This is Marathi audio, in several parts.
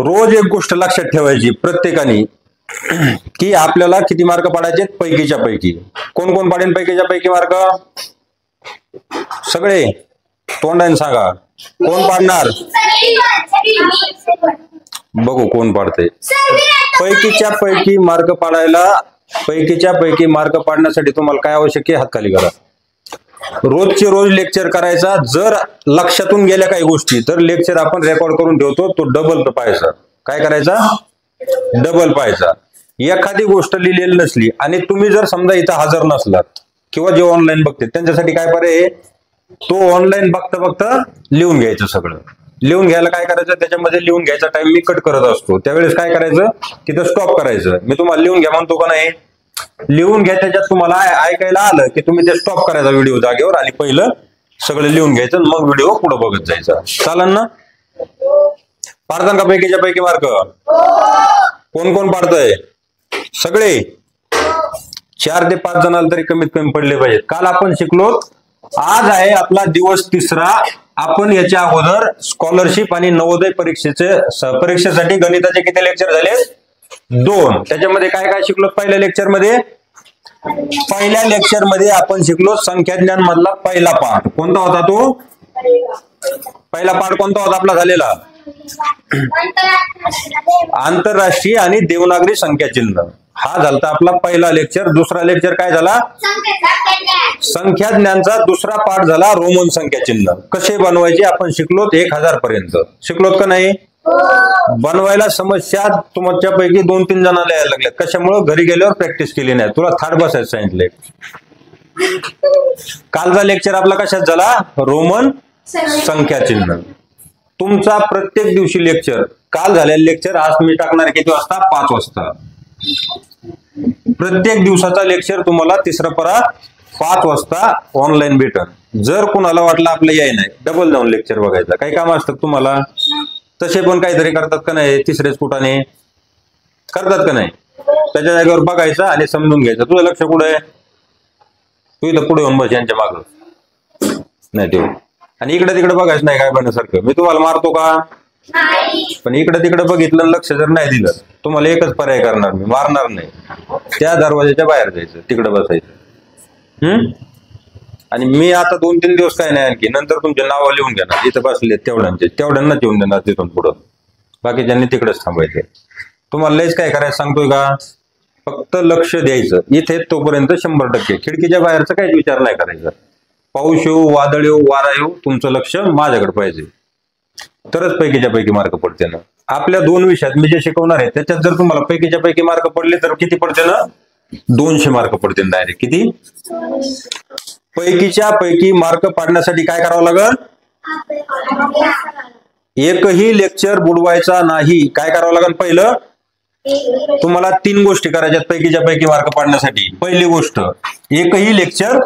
रोज एक गोष्ट लक्षात ठेवायची प्रत्येकाने की आपल्याला किती मार्क पाडायचे पैकीच्या पैकी. कोण कोण पाडेल पैकीच्या पैकी मार्क? सगळे तोंडाने सांगा. कोण पाडणार? बघू कोण पाडते. पैकीच्या पैकी मार्क पाडायला, पैकीच्या पैकी मार्क पाडण्यासाठी तुम्हाला काय आवश्यक आहे? हात खाली करा. रोजचे रोज लेक्चर करायचा. जर लक्षातून गेल्या काही गोष्टी तर लेक्चर आपण रेकॉर्ड करून ठेवतो, तो डबल पाहायचा. काय करायचा? डबल पाहायचा. एखादी गोष्ट लिहिलेली नसली आणि तुम्ही जर समजा इथं हजर नसलात किंवा जे ऑनलाईन बघते त्यांच्यासाठी काय पर्याय? तो ऑनलाईन बघता लिहून घ्यायचं. सगळं लिहून घ्यायला काय करायचं? त्याच्यामध्ये लिहून घ्यायचा टाइम मी कट करत असतो, त्यावेळेस काय करायचं? तिथं स्टॉप करायचं. मी तुम्हाला लिहून घ्या म्हणतो का नाही? लिहून घ्या. त्याच्यात तुम्हाला ऐकायला आलं की तुम्ही ते स्टॉप करायचा व्हिडिओ जागेवर आणि पहिलं सगळं लिहून घ्यायचं, मग व्हिडिओ पुढे बघत जायचा. चालेल ना? पाडतान का पैकीच्या पैकी मार्क? कोण कोण पाडतंय? सगळे 4 ते 5 जणांना तरी कमीत कमी पडले पाहिजेत. काल आपण शिकलो, आज आहे आपला दिवस 3रा. आपण याच्या अगोदर स्कॉलरशिप आणि नवोदय परीक्षेसाठी गणिताचे किती लेक्चर झाले? 2. त्याच्यामध्ये काय काय शिकलो? पहिल्या लेक्चर मध्ये आपण शिकलो संख्याज्ञान मधला पहिला पाठ. कोणता होता तो? पहिला पाठ कोणता होता आपला झालेला? आंतरराष्ट्रीय आणि देवनागरी संख्याचिन्ह. हा झाला आपला पहिला लेक्चर. दुसरा लेक्चर काय झाला? संख्याज्ञानचा दुसरा पाठ झाला रोमन संख्याचिन्ह. कसे बनवायचे आपण शिकलोत 1000 पर्यंत. शिकलोत का नाही? बनवायला समस्या तुमच्यापैकी 2-3 जणांना यायला लागल्या. कशामुळे? घरी गेल्यावर प्रॅक्टिस केली नाही. तुला थाट बसायचं सांगितलंय. कालचा लेक्चर आपला कशात झाला? रोमन संख्याचिन्ह. तुमचा प्रत्येक दिवशी लेक्चर, काल झालेला लेक्चर आज मी टाकणार किती वाजता? 5 वाजता. प्रत्येक दिवसाचा लेक्चर तुम्हाला 3रा परा 5 वाजता ऑनलाईन भेटल. जर कुणाला वाटलं आपलं याय नाही, डबल जाऊन लेक्चर बघायचा. काही काम असतं तुम्हाला? तसे पण काहीतरी करतात का नाही? 3ऱ्याच कुठाने करतात का नाही? त्याच्या जागेवर बघायचं आणि समजून घ्यायचं. तुझं लक्ष कुठे आहे? तू इथं पुढे येऊन बस यांच्या मागं नाही ते. आणि इकडे तिकडे बघायचं नाही काय बनण्यासारखं. मी तुम्हाला मारतो का? पण इकडे तिकडे बघितलं, लक्ष जर नाही दिलं, तुम्हाला एकच पर्याय करणार, मी मारणार नाही. त्या दरवाजाच्या बाहेर जायचं, तिकडे बसायचं. आणि मी आता 2-3 दिवस काय नाही, आणखी नंतर तुमचे नाव लिहून घेणार. इथं बसले तेवढ्यांनाच येऊन देणार तिथून पुढं. बाकीच्यांनी तिकडेच थांबायचे. तुम्हाला लयच काय करायचं सांगतोय का? फक्त लक्ष द्यायचं. इथे तोपर्यंत 100%. खिडकीच्या बाहेरचा काहीच विचार नाही करायचा. पाऊस येऊ, वादळ येऊ, वारा येऊ, तुमचं लक्ष माझ्याकडे पाहिजे. तरच पैकीच्या पैकी मार्क पडते ना. आपल्या 2 विषयात मी जे शिकवणार आहे त्याच्यात जर तुम्हाला पैकीच्या पैकी मार्क पडले तर किती पडते ना? 200 मार्क पडते डायरेक्ट. किती? पैकीच्या पैकी मार्क पाडण्यासाठी काय करावं लागेल? एकही लेक्चर बुडवायचा नाही. काय करावं लागेल? पहिलं तुम्हाला 3 गोष्टी करायच्यात पैकीच्या पैकी मार्क पाडण्यासाठी. पहिली गोष्ट, एकही लेक्चर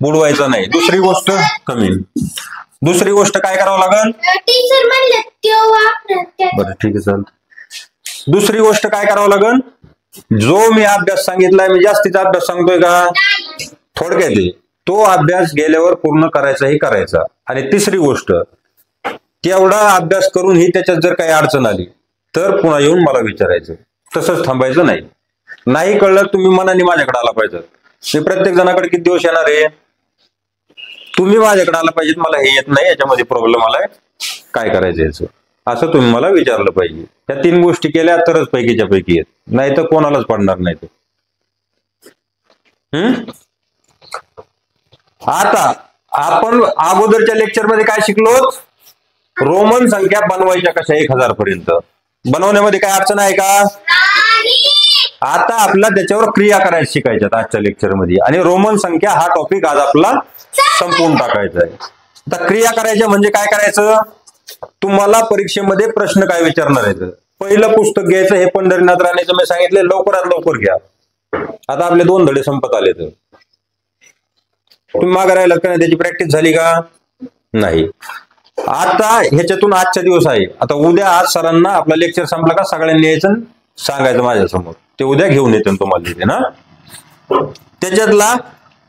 बुडवायचा नाही. दुसरी गोष्ट कमी. दुसरी गोष्ट काय करावं लागेल? बरं ठीक आहे चाल. दुसरी गोष्ट काय करावं लागेल? जो मी अभ्यास सांगितलाय, मी जास्तीचा अभ्यास सांगतोय का? थोडक्यात तो अभ्यास गेल्यावर पूर्ण करायचाही करायचा. आणि तिसरी गोष्ट, तेवढा अभ्यास करून ही त्याच्यात जर काही अडचण आली तर पुन्हा येऊन मला विचारायचं. तसंच थांबायचं नाही. नाही कळलं तुम्ही मनाने माझ्याकडे आला पाहिजे. मी प्रत्येक जणाकडे किती दिवस येणार आहे? तुम्ही माझ्याकडे आला पाहिजे. मला हे येत नाही, याच्यामध्ये प्रॉब्लेम आलाय, काय करायचं याचं, असं तुम्ही मला विचारलं पाहिजे. त्या 3 गोष्टी केल्या तरच पैकीच्या पैकी येत, नाही तर कोणालाच पडणार नाही ते. आता आपण अगोदरच्या लेक्चर मध्ये काय शिकलो? रोमन संख्या बनवायच्या कशा 1000 पर्यंत. बनवण्यामध्ये काय अडचण आहे का? आता आपला त्याच्यावर क्रिया करायला शिकायच्यात आजच्या लेक्चर मध्ये. आणि रोमन संख्या हा टॉपिक आज आपला संपवून टाकायचा आहे. आता क्रिया करायच्या म्हणजे काय करायचं? तुम्हाला परीक्षेमध्ये प्रश्न काय विचारणार आहेत? पहिलं पुस्तक घ्यायचं, हे पंढरीनाथ राणेचं मी सांगितले, लवकरात लवकर घ्या. आता आपले 2 धडे संपत आले. तर तुम्ही मागे राहिलात का नाही? त्याची प्रॅक्टिस झाली का? नाही. आता ह्याच्यातून आजचा दिवस आहे. आता उद्या आज सरांना आपला लेक्चर संपला का सगळ्यांनी यायचं सांगायचं माझ्यासमोर. ते उद्या घेऊन येतील तुम्हाला तिथे ना. त्याच्यातला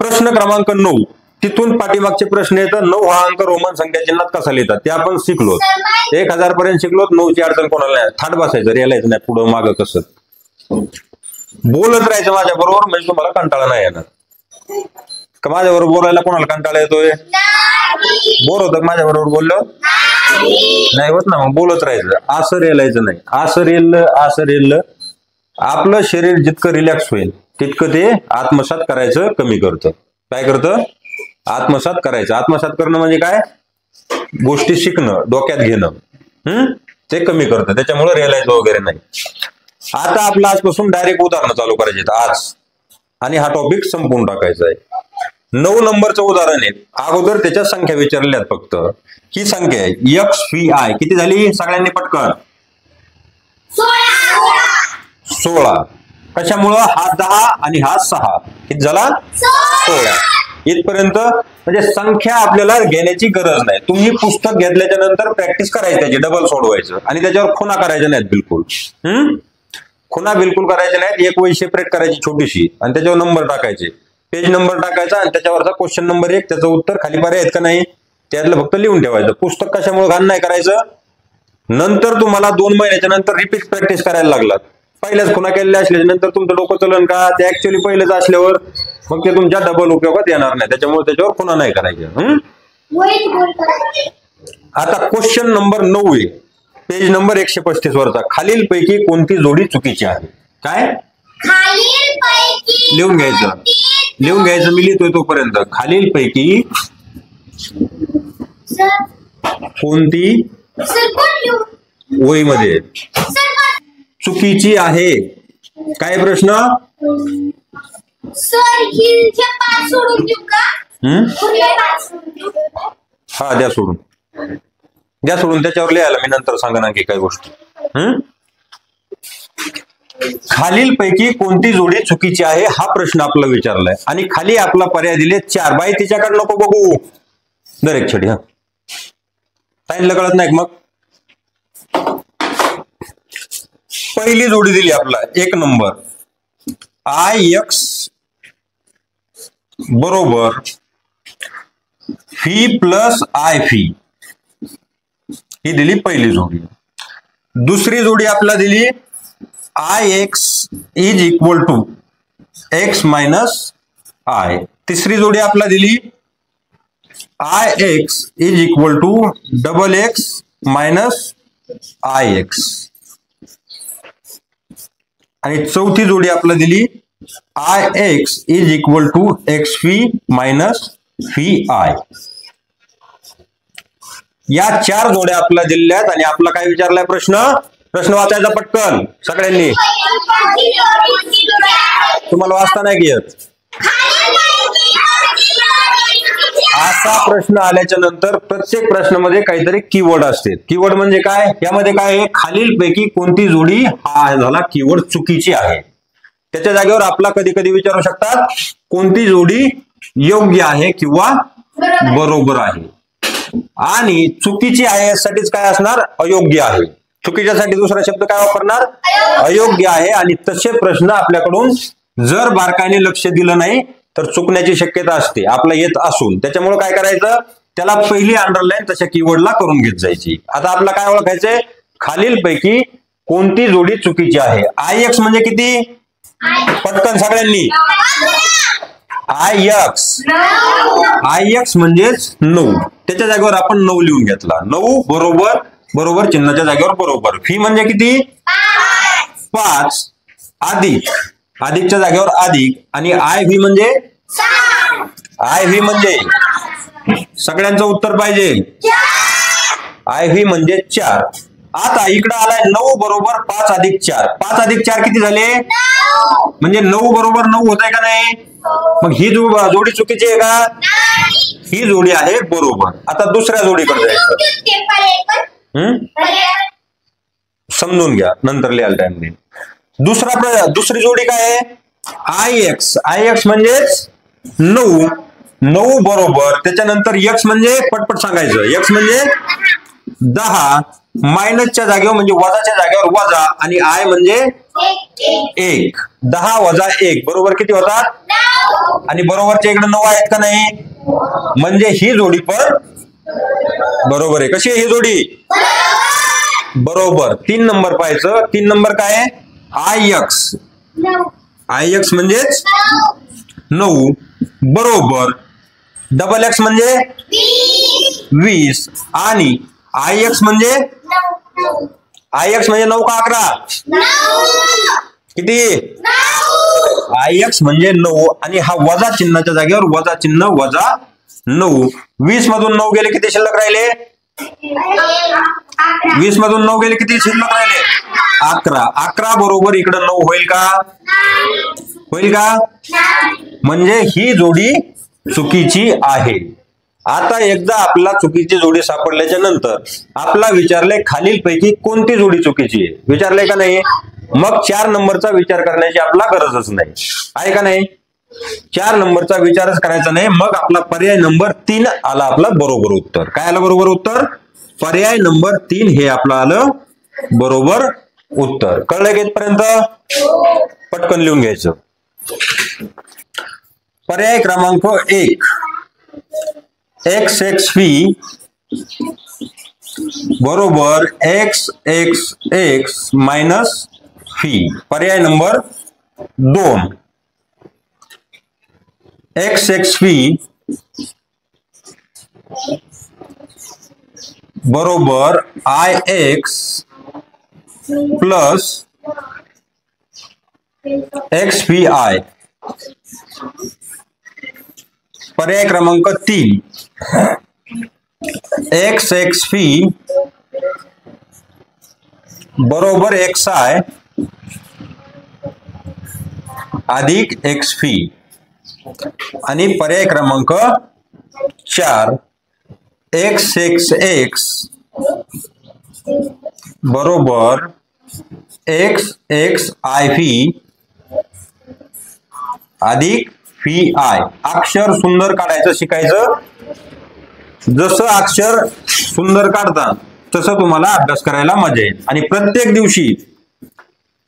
प्रश्न क्रमांक 9 तिथून पाठीमागचे प्रश्न येतात. 9 हा अंक रोमन संख्या चिन्हात कसा लिहितात ते आपण शिकलो. 1000 पर्यंत शिकलो. 9ची अडचण कोणाला नाही. थाट बसायचं, रेलायचं नाही पुढं मागं कसं. बोलत राहायचं माझ्या बरोबर, म्हणजे तुम्हाला कंटाळा नाही येणार. का माझ्या बरोबर बोलायला कोणाला कंटाळा येतोय? बोर होतं माझ्या बरोबर बोललो नाही होत ना. मग बोलत राहायचं, असं रेलायचं नाही. असं रेललं आपलं शरीर जितकं रिलॅक्स होईल तितकं ते आत्मसात करायचं कमी करतं. काय करतं? आत्मसात करायचं. आत्मसात करणं म्हणजे काय? गोष्टी शिकणं, डोक्यात घेणं, ते कमी करतं. त्याच्यामुळे रेलायचं वगैरे नाही. आता आपलं आजपासून डायरेक्ट उदाहरणं चालू करायचे आज, आणि हा टॉपिक संपवून टाकायचा आहे. 9 नंबरचं उदाहरण आहे. अगोदर त्याच्या संख्या विचारल्यात फक्त. ही संख्या आहे XVI. किती झाली सगळ्यांनी पटकन? 16. कशामुळं? हा 10 आणि हा 6. किती झाला? 16. इथपर्यंत म्हणजे संख्या आपल्याला घेण्याची गरज नाही. तुम्ही पुस्तक घेतल्याच्या नंतर प्रॅक्टिस करायची, त्याची डबल सोडवायचं आणि त्याच्यावर खुणा करायच्या नाहीत बिलकुल. खुणा बिलकुल करायच्या नाहीत. एक वही सेपरेट करायची छोटीशी आणि त्याच्यावर नंबर टाकायचे, पेज नंबर टाकायचा आणि त्याच्यावरचा क्वेश्चन नंबर 1, त्याचं उत्तर खाली पर्याय आहेत का नाही त्यातलं फक्त लिहून ठेवायचं. पुस्तक कशामुळे घाण नाही करायचं. नंतर तुम्हाला 2 महिन्याच्या नंतर रिपीट प्रॅक्टिस करायला लागलात. पहिल्याच खुणा केलेल्या असल्याच्या नंतर तुमचं डोकं चलन का? ते ऍक्च्युअली पहिलेच असल्यावर मग ते तुमच्या डबल उपयोगात येणार नाही. त्याच्यामुळे त्याच्यावर खुणा नाही करायचं. आता क्वेश्चन नंबर 9 आहे, पेज नंबर 135 वरचा. खालीलपैकी कोणती जोडी चुकीची आहे? काय लिहून घ्यायचं, मी लिहितोय तोपर्यंत. खालीलपैकी कोणती वहीमध्ये चुकीची आहे? काय प्रश्न? हा द्या सोडून, त्याच्यावर लिहायला मी नंतर सांगा ना की काही गोष्टी. खालीलपैकी कोणती जोडी चुकीची आहे हा प्रश्न आपला विचारलाय आणि खाली आपला पर्याय दिले 4. बाई तिच्याकडे नको बघू, दर छडी. हा टाइमला कळत नाही मग. पहिली जोडी दिली आपला 1 नंबर. IX बरोबर फी प्लस IF, ही दिली पहिली जोडी. दुसरी जोडी आपला दिली IX is equal to X minus I. तिसरी जोडी आपला दिली IX is equal to XX minus IX. आणि चौथी जोडी आपला दिली IX is equal to XV minus VI. या 4 जोड्या आपल्या दिलेल्या आणि आपला काय विचारलाय प्रश्न वाचायचा पटकन सगळ्यांनी. तुम्हाला वाचता नाही येत. असा प्रश्न आल्याच्या नंतर प्रत्येक प्रश्नामध्ये काहीतरी कीवर्ड असते. कीवर्ड म्हणजे काय? यामध्ये काय आहे? खालीलपैकी कोणती जोडी हा झाला कीवर्ड चुकीची आहे. त्याच्या जागेवर आपला कधी कधी विचारू शकतात कोणती जोडी योग्य आहे किंवा बरोबर आहे. आणि चुकीची आहे यासाठीच काय असणार? अयोग्य आहे. चुकीच्यासाठी दुसरा शब्द काय वापरणार? अयोग्य आहे. आणि तसे प्रश्न आपल्याकडून जर बारकाईने लक्ष दिलं नाही तर चुकण्याची शक्यता असते आपला येत असून. त्याच्यामुळे काय करायचं? त्याला पहिली अंडरलाईन तशा कीवर्डला करून घेत जायची. आता आपला काय ओळखायचंय? खालीलपैकी कोणती जोडी चुकीची आहे. IX म्हणजे किती? पटकन सगळ्यांनी. IX म्हणजेच 9. त्याच्या जागेवर आपण 9 लिहून घेतला. 9 बरोबर चिन्हाच्या जागेवर बरोबर. फी म्हणजे किती? 5 अधिकच्या जागेवर अधिक. आणि IV म्हणजे सगळ्यांचं उत्तर पाहिजे. IV म्हणजे 4. आता इकडे आलाय 9 बरोबर 5 अधिक 4. 5 अधिक 4 किती झाले? म्हणजे 9 बरोबर 9 होत आहे का नाही? मग ही जोडी चुकीची आहे का? ही जोडी आहे बरोबर. आता दुसऱ्या जोडीकडे जायचं. समजून घ्या, नंतर लिहायला टाइम नाही. दुसरी जोडी काय आहे? IX म्हणजेच 9 बरोबर. त्याच्यानंतर X म्हणजे पटपट सांगायचं. X म्हणजे 10 मायनसच्या जागेवर म्हणजे वजाच्या जागेवर वजा आणि आय म्हणजे 1. 10 वजा 1 बरोबर किती होतात? आणि बरोबरच्या इकडे 9 आहेत का नाही? म्हणजे ही जोडी पण बरोबर आहे. कशी आहे ही जोडी? बरोबर. 3 नंबर पाहायचं. 3 नंबर काय आहे? IX. IX म्हणजेच 9 बरोबर. डबल एक्स म्हणजे 20 आणि IX म्हणजे 9 का 11? किती? IX म्हणजे 9 आणि हा वजा चिन्हाच्या जागेवर वजा चिन्ह वजा 9. 20 मधून 9 गेले किती शिल्लक राहिले? 20 मधून 9 गेले किती शिल्लक राहिले? 11. 11 बरोबर इकडे 9 होईल का? होईल का? म्हणजे ही जोडी चुकीची आहे. आता एकदा आपला चुकीची जोडी सापडल्याच्या नंतर आपला विचारलंय खालीलपैकी कोणती जोडी चुकीची आहे, विचारलंय का नाही? मग 4 नंबरचा विचार करण्याची आपला गरजच नाही आहे का नाही? 4 नंबरचा विचारच करायचा नाही. मग आपला पर्याय नंबर 3 आला आपला बरोबर उत्तर. काय आलं बरोबर उत्तर? पर्याय नंबर 3 हे आपलं आलं बरोबर उत्तर. कळलं की इथपर्यंत? पटकन लिहून घ्यायचं. पर्याय क्रमांक 1 XXV बरोबर XXX मायनस फी. पर्याय नंबर 2 XXV बरोबर IX प्लस XPI. पर्याय क्रमांक 3 XXV बरोबर XI अधिक XP. आणि पर्याय क्रमांक 4 XXX बरोबर XXIV अधिक फी आय. अक्षर सुंदर काढायचं शिकायचं. जसं अक्षर सुंदर काढता तसं तुम्हाला अभ्यास करायला मजा येईल. आणि प्रत्येक दिवशी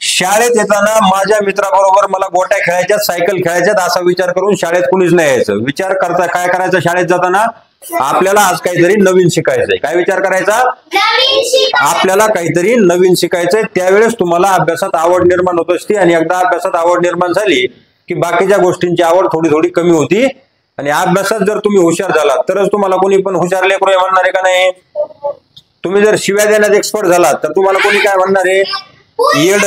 शाळेत येताना माझ्या मित्राबरोबर मला गोट्या खेळायच्यात, सायकल खेळायच्यात असा विचार करून शाळेत कुणीच नाही यायचं. विचार करता काय करायचं? शाळेत जाताना आपल्याला आज काहीतरी नवीन शिकायचंय. काय विचार करायचा? आपल्याला काहीतरी नवीन शिकायचंय. त्यावेळेस तुम्हाला अभ्यासात आवड निर्माण होत असते आणि एकदा अभ्यासात आवड निर्माण झाली की बाकीच्या गोष्टींची आवड थोडी थोडी कमी होती. आणि अभ्यासात जर तुम्ही हुशार झालात तरच तुम्हाला कोणी पण हुशार लेकरू म्हणणार आहे का नाही? तुम्ही जर शिव्या देण्यात एक्सपर्ट झालात तर तुम्हाला कोणी काय म्हणणार आहे? येड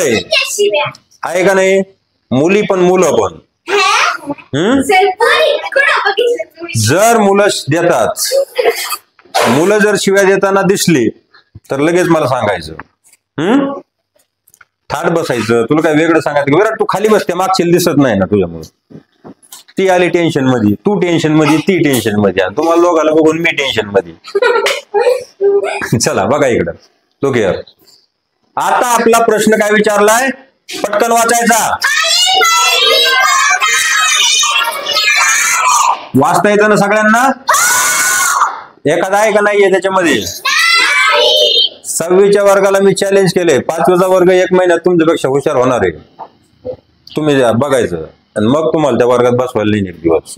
आहे का नाही? मुली पण मुलं पण. जर मुलं देतात, मुलं जर शिव्या देताना दिसली तर लगेच मला सांगायचं. थाट बसायचं. तुला काय वेगळं सांगायचं? विराट तू खाली बसते, मागशील दिसत नाही ना तुझ्यामुळे. ती आली टेन्शन मध्ये, तू टेन्शन मध्ये, ती टेन्शन मध्ये, आणि तुम्हाला दोघाला बघून मी टेन्शन मध्ये. चला बघा इकडं लोक. आता आपला प्रश्न काय विचारलाय? पटकन वाचायचा. वाचता येतं ना सगळ्यांना? एखादा आहे का नाहीये त्याच्यामध्ये? 6वीच्या वर्गाला मी चॅलेंज केले. 5वीचा वर्ग 1 महिन्यात तुमच्यापेक्षा हुशार होणार आहे. तुम्ही बघायचं आणि मग तुम्हाला त्या वर्गात बसवायला नाही एक दिवस.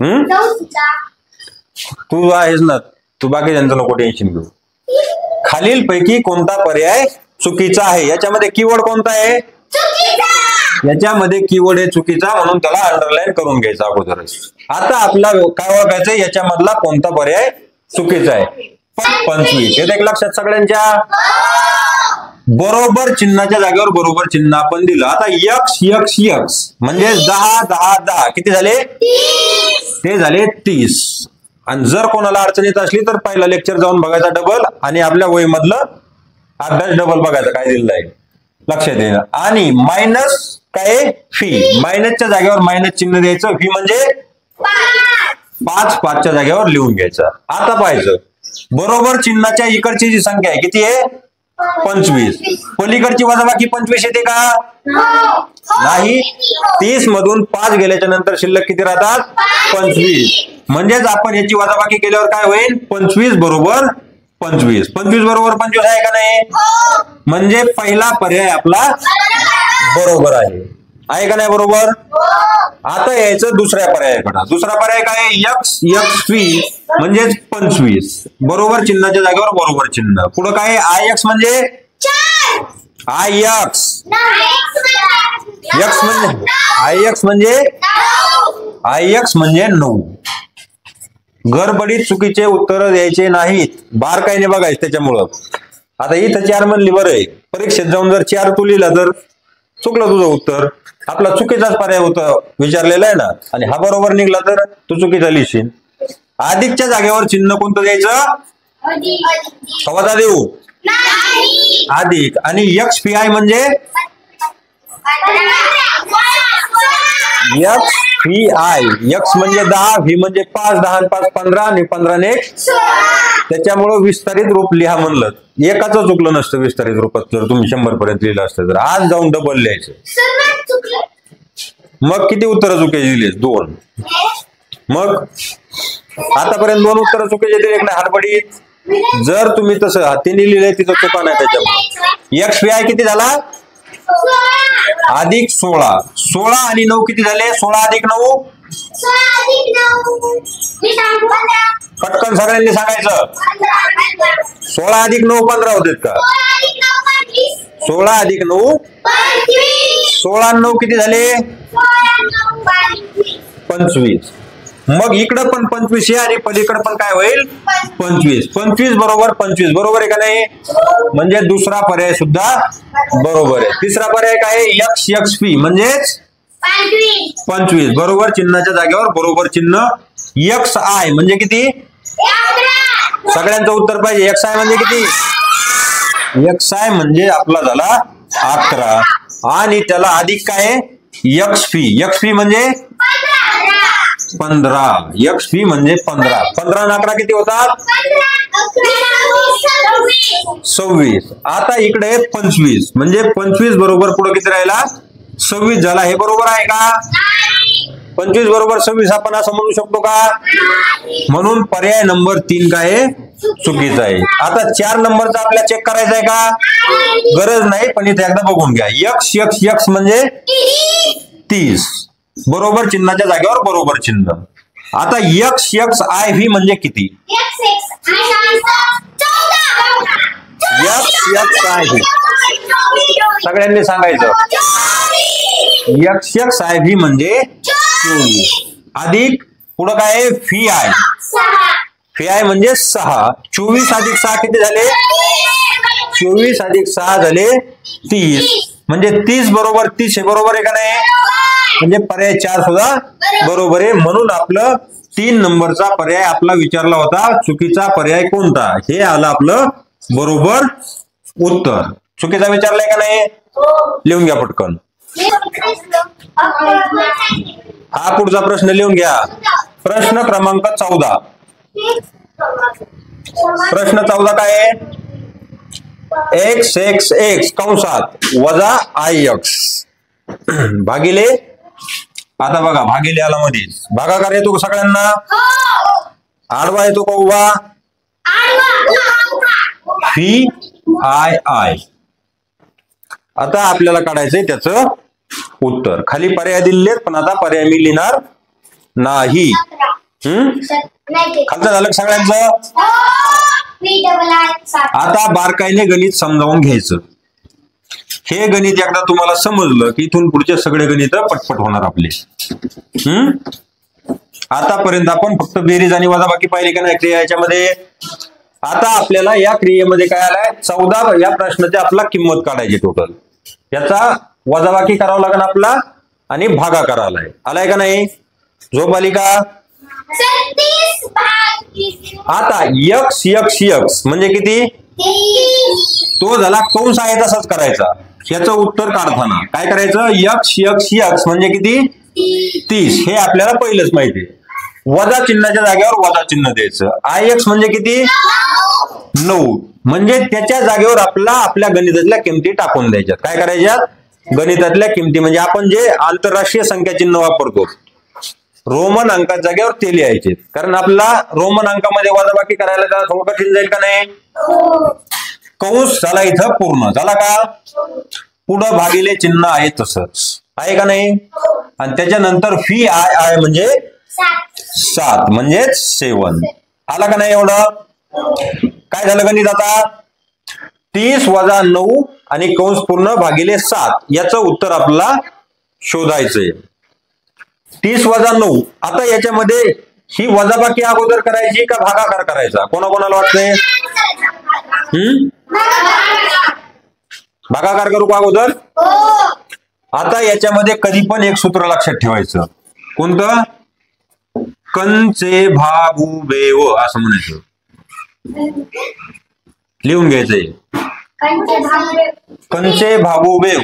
तू आहेस ना, तू बाकीच्यांचं नको टेन्शन घेऊ. खालील पैकी कोणता पर्याय चुकीचा आहे? याच्यामध्ये कीवर्ड कोणता आहे? याच्यामध्ये कीवर्ड आहे चुकीचा, म्हणून त्याला अंडरलाईन करून घ्यायचा अगोदरच. आता आपला काय ओळखायचं? याच्यामधला कोणता पर्याय चुकीचा आहे? 25. हे लक्षात सगळ्यांच्या? बरोबर चिन्हाच्या जागेवर बरोबर चिन्ह आपण दिलं. आता यक्स यक्स यक्स म्हणजे 10 10 10 किती झाले? ते झाले 30. आणि जर कोणाला अडचण येत असली तर पहिला लेक्चर जाऊन बघायचा डबल, आणि आपल्या वहीमधलं अभ्यास डबल बघायचा काय दिलेलं आहे लक्षात येईल. आणि मायनस काय? फी. मायनसच्या जागेवर मायनस चिन्ह द्यायचं. फी म्हणजे 5 5च्या जागेवर लिहून घ्यायचं. आता पाहायचं बरोबर चिन्हाच्या इकडची जी संख्या आहे किती आहे? 25. पलीकडची वजाबाकी 25 येते का? नाही. 30 मधून 5 गेल्याच्या नंतर शिल्लक किती राहतात? 25. म्हणजेच आपण याची वजाबाकी केल्यावर काय होईल? 25 बरोबर 25. 25 बरोबर 25 आहे का नाही? म्हणजे पहिला पर्याय आपला बरोबर आहे का नाही बरोबर? आता यायचं दुसऱ्या पर्यायाकडे. दुसरा पर्याय काय आहे? एक्स व्ही म्हणजेच 25. बरोबर चिन्हाच्या जागेवर बरोबर चिन्ह. पुढे काय? आय एक्स म्हणजे आय एक्स म्हणजे 9. गडबडीत चुकीचे उत्तर द्यायचे नाहीत, बारकाईने बघायचं त्याच्यामुळं. आता इथं 4 म्हणली बरं आहे, परीक्षेत जाऊन जर 4 तू लिहिला तर चुकलं तुझं उत्तर. आपला चुकीचाच पर्याय होता विचारलेला आहे ना, आणि हा बरोबर निघला तर तू चुकीचा लिहिशील. अधिकच्या जागेवर चिन्ह कोणतं द्यायचं? वजा देऊ अधिक. आणि एक्स पी आय म्हणजे एक्स व्ही आय. एक्स म्हणजे 10, व्ही म्हणजे 5, 10 5 15 आणि 15 ने 16. त्याच्यामुळं विस्तारित रूप लिहा म्हणलं. एकाच चुकलं नसतं विस्तारित रूपात जर तुम्ही 100 पर्यंत लिहिलं असतं तर. आज जाऊन डबल लिहायचं. मग किती उत्तर चुकीचे दिले? 2. मग आतापर्यंत 2 उत्तर चुकीचे दिले इकडे हडबडीत. जर तुम्ही तसं हातीने लिहिले तिथं चुका नाही त्याच्यामुळे. एक्स व्ही आय किती झाला? अधिक 16. 16 आणि 9 किती झाले? 16 अधिक 9. पटकन सगळ्यांनी सांगायचं. 16 अधिक 9 15 होते का? 16 अधिक 9 16 आणि 9 किती झाले? 25. मग इकडं पण 25 आहे आणि पलीकडे पण काय होईल? 25. 25 बरोबर 25 बरोबर आहे का नाही? म्हणजे दुसरा पर्याय सुद्धा बरोबर आहे. तिसरा पर्याय काय आहे? एक्स पी म्हणजेच 25 बरोबर चिन्हाच्या जागेवर बरोबर चिन्ह. एक्स आय म्हणजे किती? सगळ्यांचं उत्तर पाहिजे. एक्स आय म्हणजे किती? एक्स आय म्हणजे आपला झाला 11 आणि त्याला अधिक काय? एक्स पी म्हणजे 15. एक्स पी म्हणजे 15. 15 आणि 11 किती होतात? 26. आता इकडे 25 म्हणजे 25 बरोबर पुढे किती राहिला? 26 झाला. हे बरोबर आहे का? 25 बरोबर 26 आपण असं म्हणू शकतो का? म्हणून पर्याय नंबर 3 काय चुकीचा आहे. आता 4 नंबरचा आपल्याला चेक करायचा आहे का? गरज नाही, पण इथे एकदा बघून घ्या. एक्स म्हणजे 30 बरोबर चिन्हाच्या जागेवर बरोबर चिन्ह. आता एक्स आय व्ही म्हणजे किती? एक्स आय व्ही सगळ्यांनी सांगायचं. एक्स आय व्ही म्हणजे 24 अधिक पुढं काय? फी आय म्हणजे 6. 24 अधिक 6 किती झाले? 24 अधिक 6 झाले 30. म्हणजे 30 बरोबर 30 हे बरोबर आहे का नाही? म्हणजे पर्याय 4 सुद्धा बरोबर आहे. म्हणून आपलं 3 नंबरचा पर्याय आपला विचारला होता चुकीचा पर्याय कोणता, हे आलं आपलं बरोबर उत्तर. चुकीचा विचारलाय का नाही? लिहून घ्या पटकन. हा पुढचा प्रश्न लिहून घ्या. प्रश्न क्रमांक 14. प्रश्न 14 काय आहे? x कंसात वजा आय एक्स भागिले. आता बघा भागिले आला मध्ये भागाकार येतो का सगळ्यांना? आडवा येतो का उभा? Fee I. आता आपल्याला काढायचंय त्याचं उत्तर. खाली पर्याय दिलेत पण आता पर्याय मी लिहिणार नाही. खालचं झालं सगळ्यांचं. आता बारकाईने गणित समजावून घ्यायचं. हे गणित एकदा तुम्हाला समजलं की इथून पुढचे सगळे गणित पटपट होणार आपले. आतापर्यंत आपण फक्त बेरीज आणि वजाबाकी पाहिली का नाही क्रिया याच्यामध्ये. आता आपल्याला या क्रियेमध्ये काय आलाय? 14 या प्रश्नाची आपला किंमत काढायची टोटल. याचा वजाबाकी करावा लागेल आपला आणि भागाकार आलाय का नाही? झोप आली का? आता एक्स म्हणजे किती? तो झाला कंस आहे तसाच करायचा. याचं उत्तर काढताना काय करायचं? एक्स म्हणजे किती? 30. हे आपल्याला पहिलंच माहिती आहे. वजा चिन्हाच्या जागेवर वजा चिन्ह द्यायचं. आय एक्स म्हणजे किती? 9. म्हणजे त्याच्या जागेवर आपल्या गणितातल्या किमती टाकून द्यायच्या. काय करायच्या? गणितातल्या किमती म्हणजे आपण जे आंतरराष्ट्रीय संख्या चिन्ह वापरतो रोमन अंकाच्या जागेवर ते लिहायचे, कारण आपला रोमन अंकामध्ये वजाबाकी करायला त्याला थोडं कठीण जाईल का नाही. कंस झाला इथं पूर्ण झाला का. पुढं भागिले चिन्ह आहे तसंच आहे का नाही. आणि त्याच्यानंतर फी आय आय म्हणजे 7 म्हणजे 7 आला का नाही. एवढं काय झालं गणित आता. 30 वजा 9 आणि कंस पूर्ण भागिले 7 याचं उत्तर आपल्याला शोधायचंय. 30 वजा 9. आता याच्यामध्ये ही वजाबाकी अगोदर करायची का भागाकार करायचा, कोणाकोणाला वाटतंय. भागाकार करू का अगोदर. आता याच्यामध्ये कधी पण एक सूत्र लक्षात ठेवायचं. कोणतं. कंचे भागुबेव असं म्हणायचं. लिहून घ्यायचंय. कंचे भागुबेव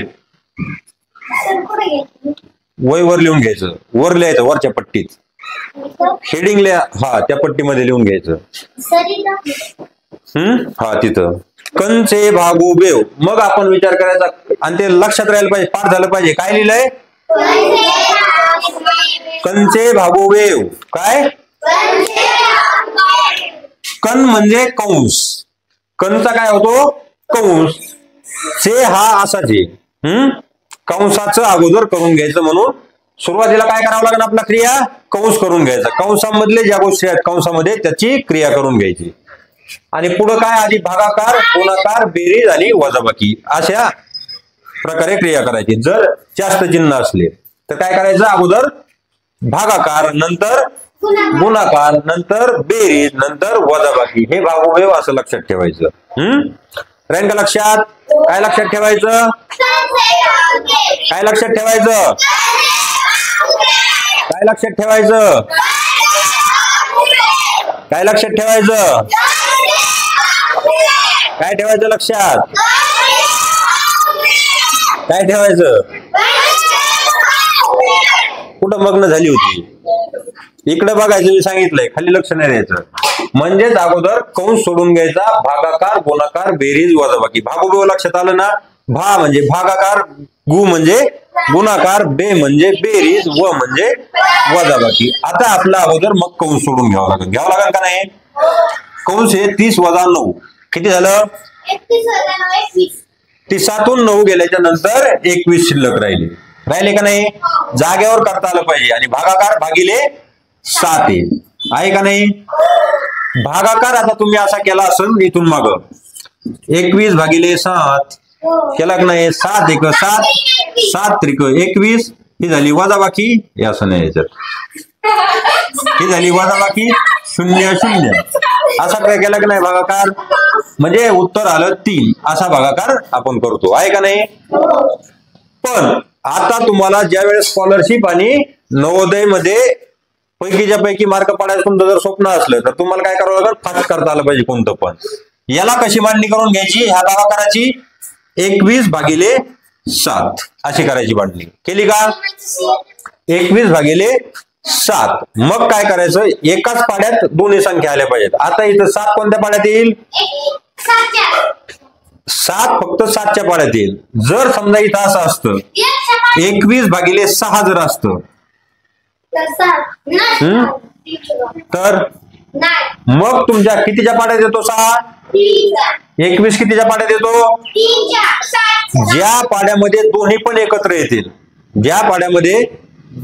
वय वर लिहून घ्यायचं. वर लिहायचं वरच्या पट्टीत. हेडिंग लिहा. हा त्या पट्टीमध्ये लिहून घ्यायचं. हा तिथं कंचे भागुबेव. मग आपण विचार करायचा आणि ते लक्षात राहायला पाहिजे, पाठ झालं पाहिजे. काय लिहिलंय. कंचे भागुबेव. काय. कण म्हणजे कंस. कणचा काय होतो कंस. चे हा असाच आहे. कंसाचं अगोदर करून घ्यायचं, म्हणून सुरुवातीला काय करावं लागेल आपला क्रिया कंस करून घ्यायचा. कंसामधले ज्या गोष्टी आहेत कंसामध्ये त्याची क्रिया करून घ्यायची. आणि पुढे काय आधी भागाकार गुणाकार बेरीज आणि वजाबाकी अशा प्रकारे क्रिया करायची. जर जास्त चिन्ह असले तर काय करायचं अगोदर भागाकार नंतर गुणाकार नंतर बेरीज नंतर वजाबाकी. हे भागोबेव असं लक्षात ठेवायचं. राहील का लक्षात. काय लक्षात ठेवायचं. काय लक्षात ठेवायचं. काय लक्षात ठेवायचं. काय लक्षात ठेवायचं. काय ठेवायचं लक्षात. काय ठेवायचं. कुठं मग्न झाली होती. इकडे बघायचं मी सांगितलंय, खाली लक्ष नाही द्यायचं. म्हणजेच अगोदर कंस सोडून घ्यायचा. भागाकार गुणाकार बेरीज वजाबाकी. भागोबेव लक्षात आलं ना. भा म्हणजे भागाकार, गु म्हणजे गुणाकार, बे म्हणजे बेरीज, व म्हणजे वजाबाकी. आता आपला अगोदर मग कंस सोडून घ्यावं लागेल. घ्यावं लागेल का नाही. कंस हे 30 वजा 9 किती झालं. 30तून 9 गेल्याच्या नंतर 21 शिल्लक राहिले का नाही. जागेवर करता आलं पाहिजे. आणि भागाकार भागिले 7 आहे का नाही. भागाकार आता तुम्ही असा केला असेल इथून माग 21 भागिले 7 केला का नाही. 7 एक 7 7 त्रिक 21 ही झाली वजाबाकी. हे असं नाही याच्यात ही झाली वजाबाकी 0 0 असा काय केला की नाही भागाकार. म्हणजे उत्तर आलं 3 असा भागाकार आपण करतो आहे का नाही. पण आता तुम्हाला ज्या वेळेस स्कॉलरशिप आणि नवोदय मध्ये पैकीच्या पैकी मार्क पाडायचं तुमचं जर स्वप्न असलं तर तुम्हाला काय करावं लागेल. फास्ट करता आलं पाहिजे कोणतं पण. याला कशी मांडणी करून घ्यायची ह्या भागाकाराची. 21 भागिले 7 अशी करायची मांडणी. केली का. 21 भागिले 7. मग काय करायचं एकाच पाड्यात दोन्ही संख्या आल्या पाहिजेत. आता इथं 7 कोणत्या पाड्यात येईल. 7 फक्त 7च्या पाड्यात येईल. जर समजा इथं असं असतं 21 भागिले 6 जर असतं तर मग तुमच्या कितीच्या पाड्यात येतो 6. 21 कितीच्या पाड्यात येतो. ज्या पाड्यामध्ये दोन्ही पण एकत्र येतील, ज्या पाड्यामध्ये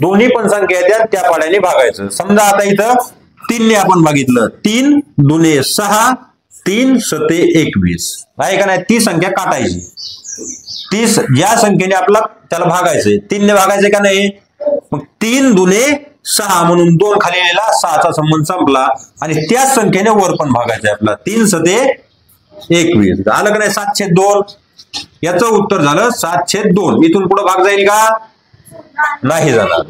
दोन्ही पण संख्या येतात त्या पाड्याने भागायचं. समजा आता इथं 3 ने आपण भागितलं. 3 दुने 6 3 7 21 आहे का नाही. ती संख्या काटायची. 30 ज्या संख्येने आपला त्याला भागायचंय 3 ने भागायचंय का नाही. मग 3 दुने 6 म्हणून 2 खाली लिहिला. 6चा संबंध संपला. आणि त्याच संख्येने वर पण भागायचंय आपला. 3 7 21 आलं का नाही. 7/2 याचं उत्तर झालं 7/2. इथून पुढे भाग जाईल का नाही जाणार.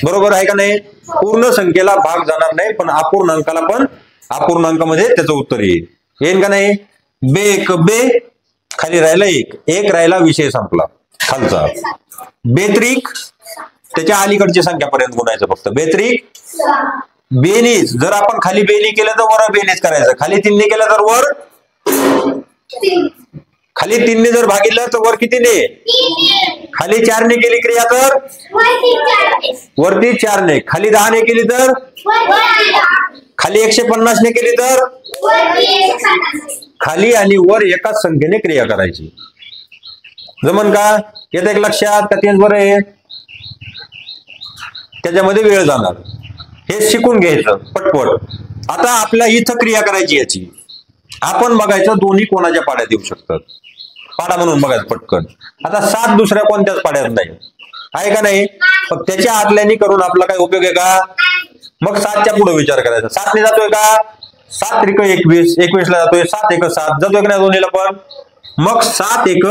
बरोबर आहे का नाही. पूर्ण संख्येला भाग जाणार नाही पण अपूर्णांकाला पण अपूर्णांकामध्ये त्याचं उत्तर येईल का नाही. बे एक बे खाली राहिला 1 राहिला विषय संपला खालचा. बेत्रिक त्याच्या अलीकडची संख्यापर्यंत गुणायचं फक्त. बेत्रिक बेनीस जर आपण खाली बेनी केलं तर वर बेनीस करायचं. खाली 3 ने केलं तर वर खाली 3 ने जर भागितलं तर वर कितीने? खाली 4 ने केली क्रिया तर वरती 4 ने, खाली 10 ने केली तर खाली 150 ने केली तर खाली आणि वर एकाच संख्येने क्रिया करायची. जमन का? येतं एक लक्षात का? तेच बरं आहे, त्याच्यामध्ये वेळ जाणार. हे शिकून घ्यायचं पटपट. आता आपल्या इथं क्रिया करायची याची. आपण बघायचं दोन्ही कोणाच्या पाड्यात येऊ शकतात. पाडा म्हणून बघायचं पटकन. आता 7 दुसऱ्या कोणत्याच पाड्यात नाही आहे का नाही? मग त्याच्या आतल्यानी करून आपला काय उपयोग आहे का? मग 7च्या पुढे विचार करायचा. 7 ने जातोय का? 7 त्रिक 21, 21 ला जातोय, 7 एक 7 जातोय का नाही दोन्हीला पण? मग 7 एक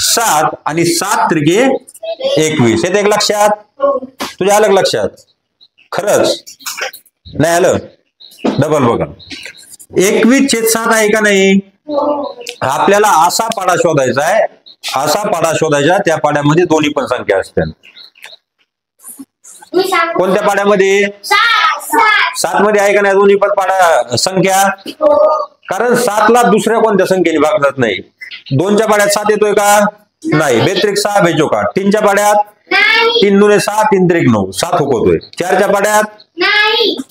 7 आणि 7 त्रिके 21. येते एक लक्षात? तुझ्या आलं लक्षात? खरंच नाही आलं? डबल बघा. 21/7 आहे का नाही? आपल्याला असा पाडा शोधायचा आहे, असा पाडा शोधायचा त्या पाड्यामध्ये दोन्ही पण संख्या असतात. कोणत्या पाड्यामध्ये? 7 मध्ये आहे का नाही दोन्ही पण पाडा संख्या? कारण 7 ला दुसऱ्या कोणत्या संख्येने भागत नाही. 2च्या पाड्यात 7 येतोय का? नाही. 2 6 बेचोका. 3च्या पाड्यात 3 दुने 6 3 त्रिक 9 7 हुकवतोय. 4च्या पाड्यात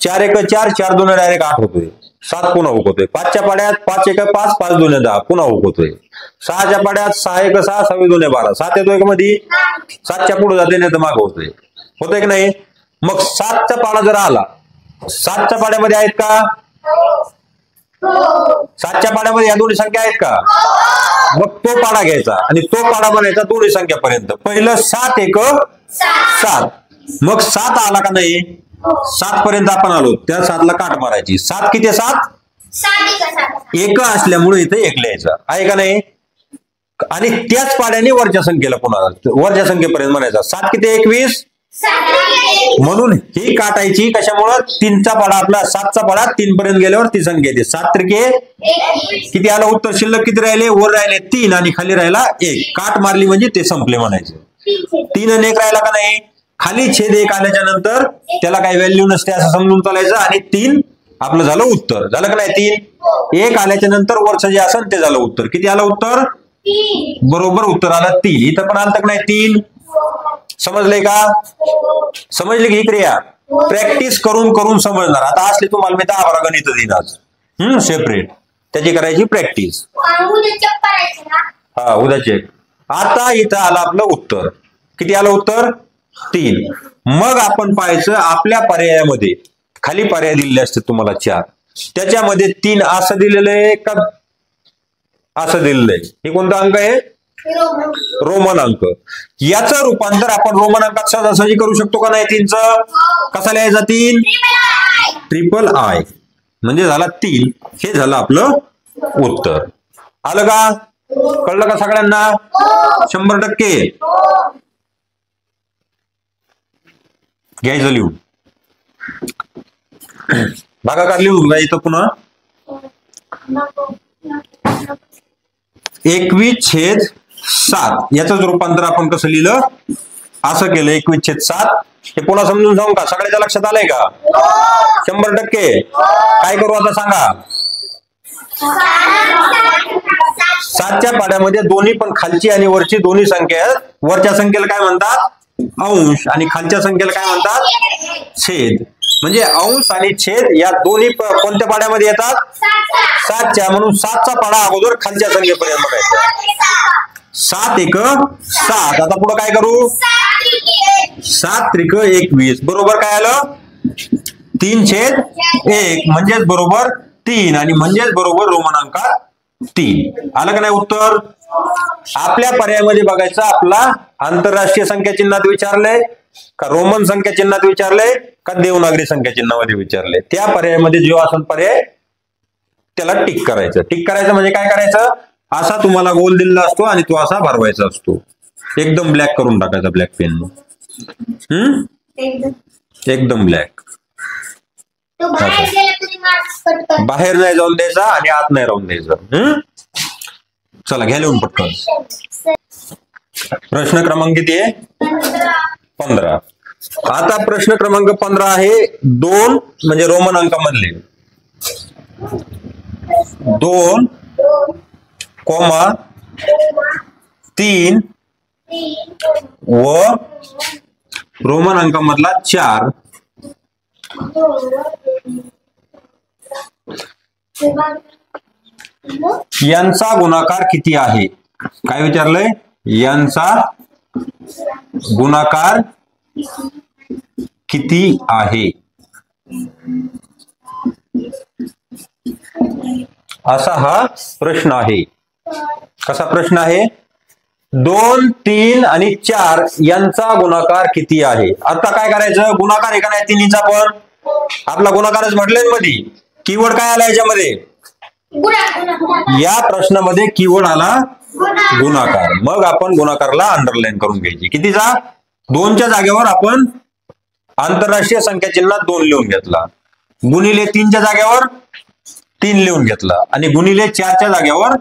4 एक 4 4 दुने डायरेक्ट 8 होतोय, 7 पुन्हा हुकवतोय. 5च्या पाड्यात 5 एक 5 5 दुने 10 पुन्हा हुकवतोय. 6च्या पाड्यात 6 एक 6 6 दुने 12 7 येतोय का मध्ये? 7च्या पुढे जाते नाही तर माग होतोय. होतोय की नाही? मग 7चा पाडा जर आला, 7च्या पाड्यामध्ये आहेत का? 7च्या पाड्यामध्ये या दोन्ही संख्या आहेत का? मग तो पाडा घ्यायचा आणि तो पाडा बनायचा दोन्ही संख्यापर्यंत. पहिलं 7 एक 7, मग 7 आला का नाही? 7 पर्यंत आपण आलो, त्या 7ला काट मारायची. 7 किती? 7 एक असल्यामुळे इथे एक लिहायचं आहे का नाही? आणि त्याच पाड्याने वरच्या संख्येला पुन्हा वरच्या संख्येपर्यंत म्हणायचा. 7 किती? 21. म्हणून ही काटायची कशामुळे? 3चा पाडा आपला 7चा पाडा 3 पर्यंत गेल्यावर ती संख्या येते. 7 त्रिके किती आलं उत्तर? शिल्लक किती राहिले? वर राहिले 3 आणि खाली राहिला 1. काट मारली म्हणजे ते संपले म्हणायचे. 3 आणि 1 राहिला का नाही? खाली छेद 1 आल्याच्या नंतर त्याला काही व्हॅल्यू नसते असं समजून चालायचं आणि 3 आपलं झालं उत्तर. झालं का नाही? 3 1 आल्याच्या नंतर वरचं जे असेल ते झालं उत्तर. किती आलं उत्तर? बरोबर उत्तर आलं 3. इथं पण आलं तर नाही 3. समजले का? समजले की ही क्रिया प्रॅक्टिस करून करून समजणार. आता असले तुम्हाला मी 10 गणित देईन आज सेपरेट, त्याची करायची प्रॅक्टिस. हा उद्या चेक. आता इथं आलं आपलं उत्तर. किती आलं उत्तर? 3. मग आपण पाहायचं आपल्या पर्यायामध्ये खाली पर्याय दिलेले असते तुम्हाला 4, त्याच्यामध्ये 3 असं दिलेलं आहे का असं दिलेलं आहे? हे कोणता अंक आहे? रोमन अंक. याचं रूपांतर आपण रोमन अंकात सहजासहजी करू शकतो का नाही? 3चं कसा लिहायचा? 3 ट्रिपल आय म्हणजे झाला 3. हे झालं आपलं उत्तर. आलं का? कळलं का सगळ्यांना? 100% घ्यायचं लिहून. भागाकार लिहून का इथं पुन्हा? 21/7 याचं रूपांतर आपण कसं लिहिलं? असं केलं 21/7. हे पुन्हा समजून सांगू का? सगळ्याच्या लक्षात आलंय का? 100%. काय करू आता सांगा? 7च्या पाड्यामध्ये दोन्ही पण खालची आणि वरची दोन्ही संख्या आहेत. वरच्या संख्येला काय म्हणतात? अंश. आणि खालच्या संख्येला काय म्हणतात? छेद. म्हणजे अंश आणि छेद या दोन्ही कोणत्या पाड्यामध्ये येतात? 7च्या. म्हणून 7चा पाडा अगोदर खालच्या संख्येपर्यंत बघायचा. 7 एक 7. आता पुढे काय करू? 7 त्रिक 21. बरोबर काय आलं? 3/1 म्हणजेच बरोबर 3 आणि म्हणजेच बरोबर रोमन अंकात 3. आलं का नाही उत्तर? आपल्या पर्यायामध्ये बघायचं आपला आंतरराष्ट्रीय संख्या चिन्हात विचारलंय का रोमन संख्या चिन्हात विचारलंय का देवनागरी संख्या चिन्हामध्ये विचारलंय. त्या पर्यायामध्ये जो असेल पर्याय त्याला टिक करायचं. टिक करायचं म्हणजे काय करायचं? असा तुम्हाला गोल दिलेला असतो आणि तो असा भरवायचा असतो. एकदम ब्लॅक करून टाकायचा ब्लॅक पेन. एकदम ब्लॅक. बाहेर नाही जाऊन द्यायचा आणि आत नाही राहून द्यायचं. चला घ्या लिहून पटकन. प्रश्न क्रमांक किती आहे? 15. आता प्रश्न क्रमांक 15 आहे 2 म्हणजे रोमन अंकामधले 2, 3 व रोमन अंकामधला 4 यांचा गुणाकार किती आहे? काय विचारलंय? यांचा गुणाकार किती आहे असा हा प्रश्न आहे. कसा प्रश्न आहे? 2, 3 आणि 4 यांचा गुणाकार किती आहे? आता काय करायचं? गुणाकार आहे का नाही तिन्हीचा? पण आपला गुणाकारच म्हटलंय मध्ये. कीवर्ड काय आला याच्यामध्ये? या प्रश्नामध्ये कीवर्ड आला गुणाकार. मग आपण गुणाकारला अंडरलाईन करून घ्यायची. कितीचा? 2च्या जागेवर आपण आंतरराष्ट्रीय संख्या चिन्हात 2 लिहून घेतला. गुणिले 3च्या जागेवर 3 लिहून घेतला आणि गुणिले 4च्या जागेवर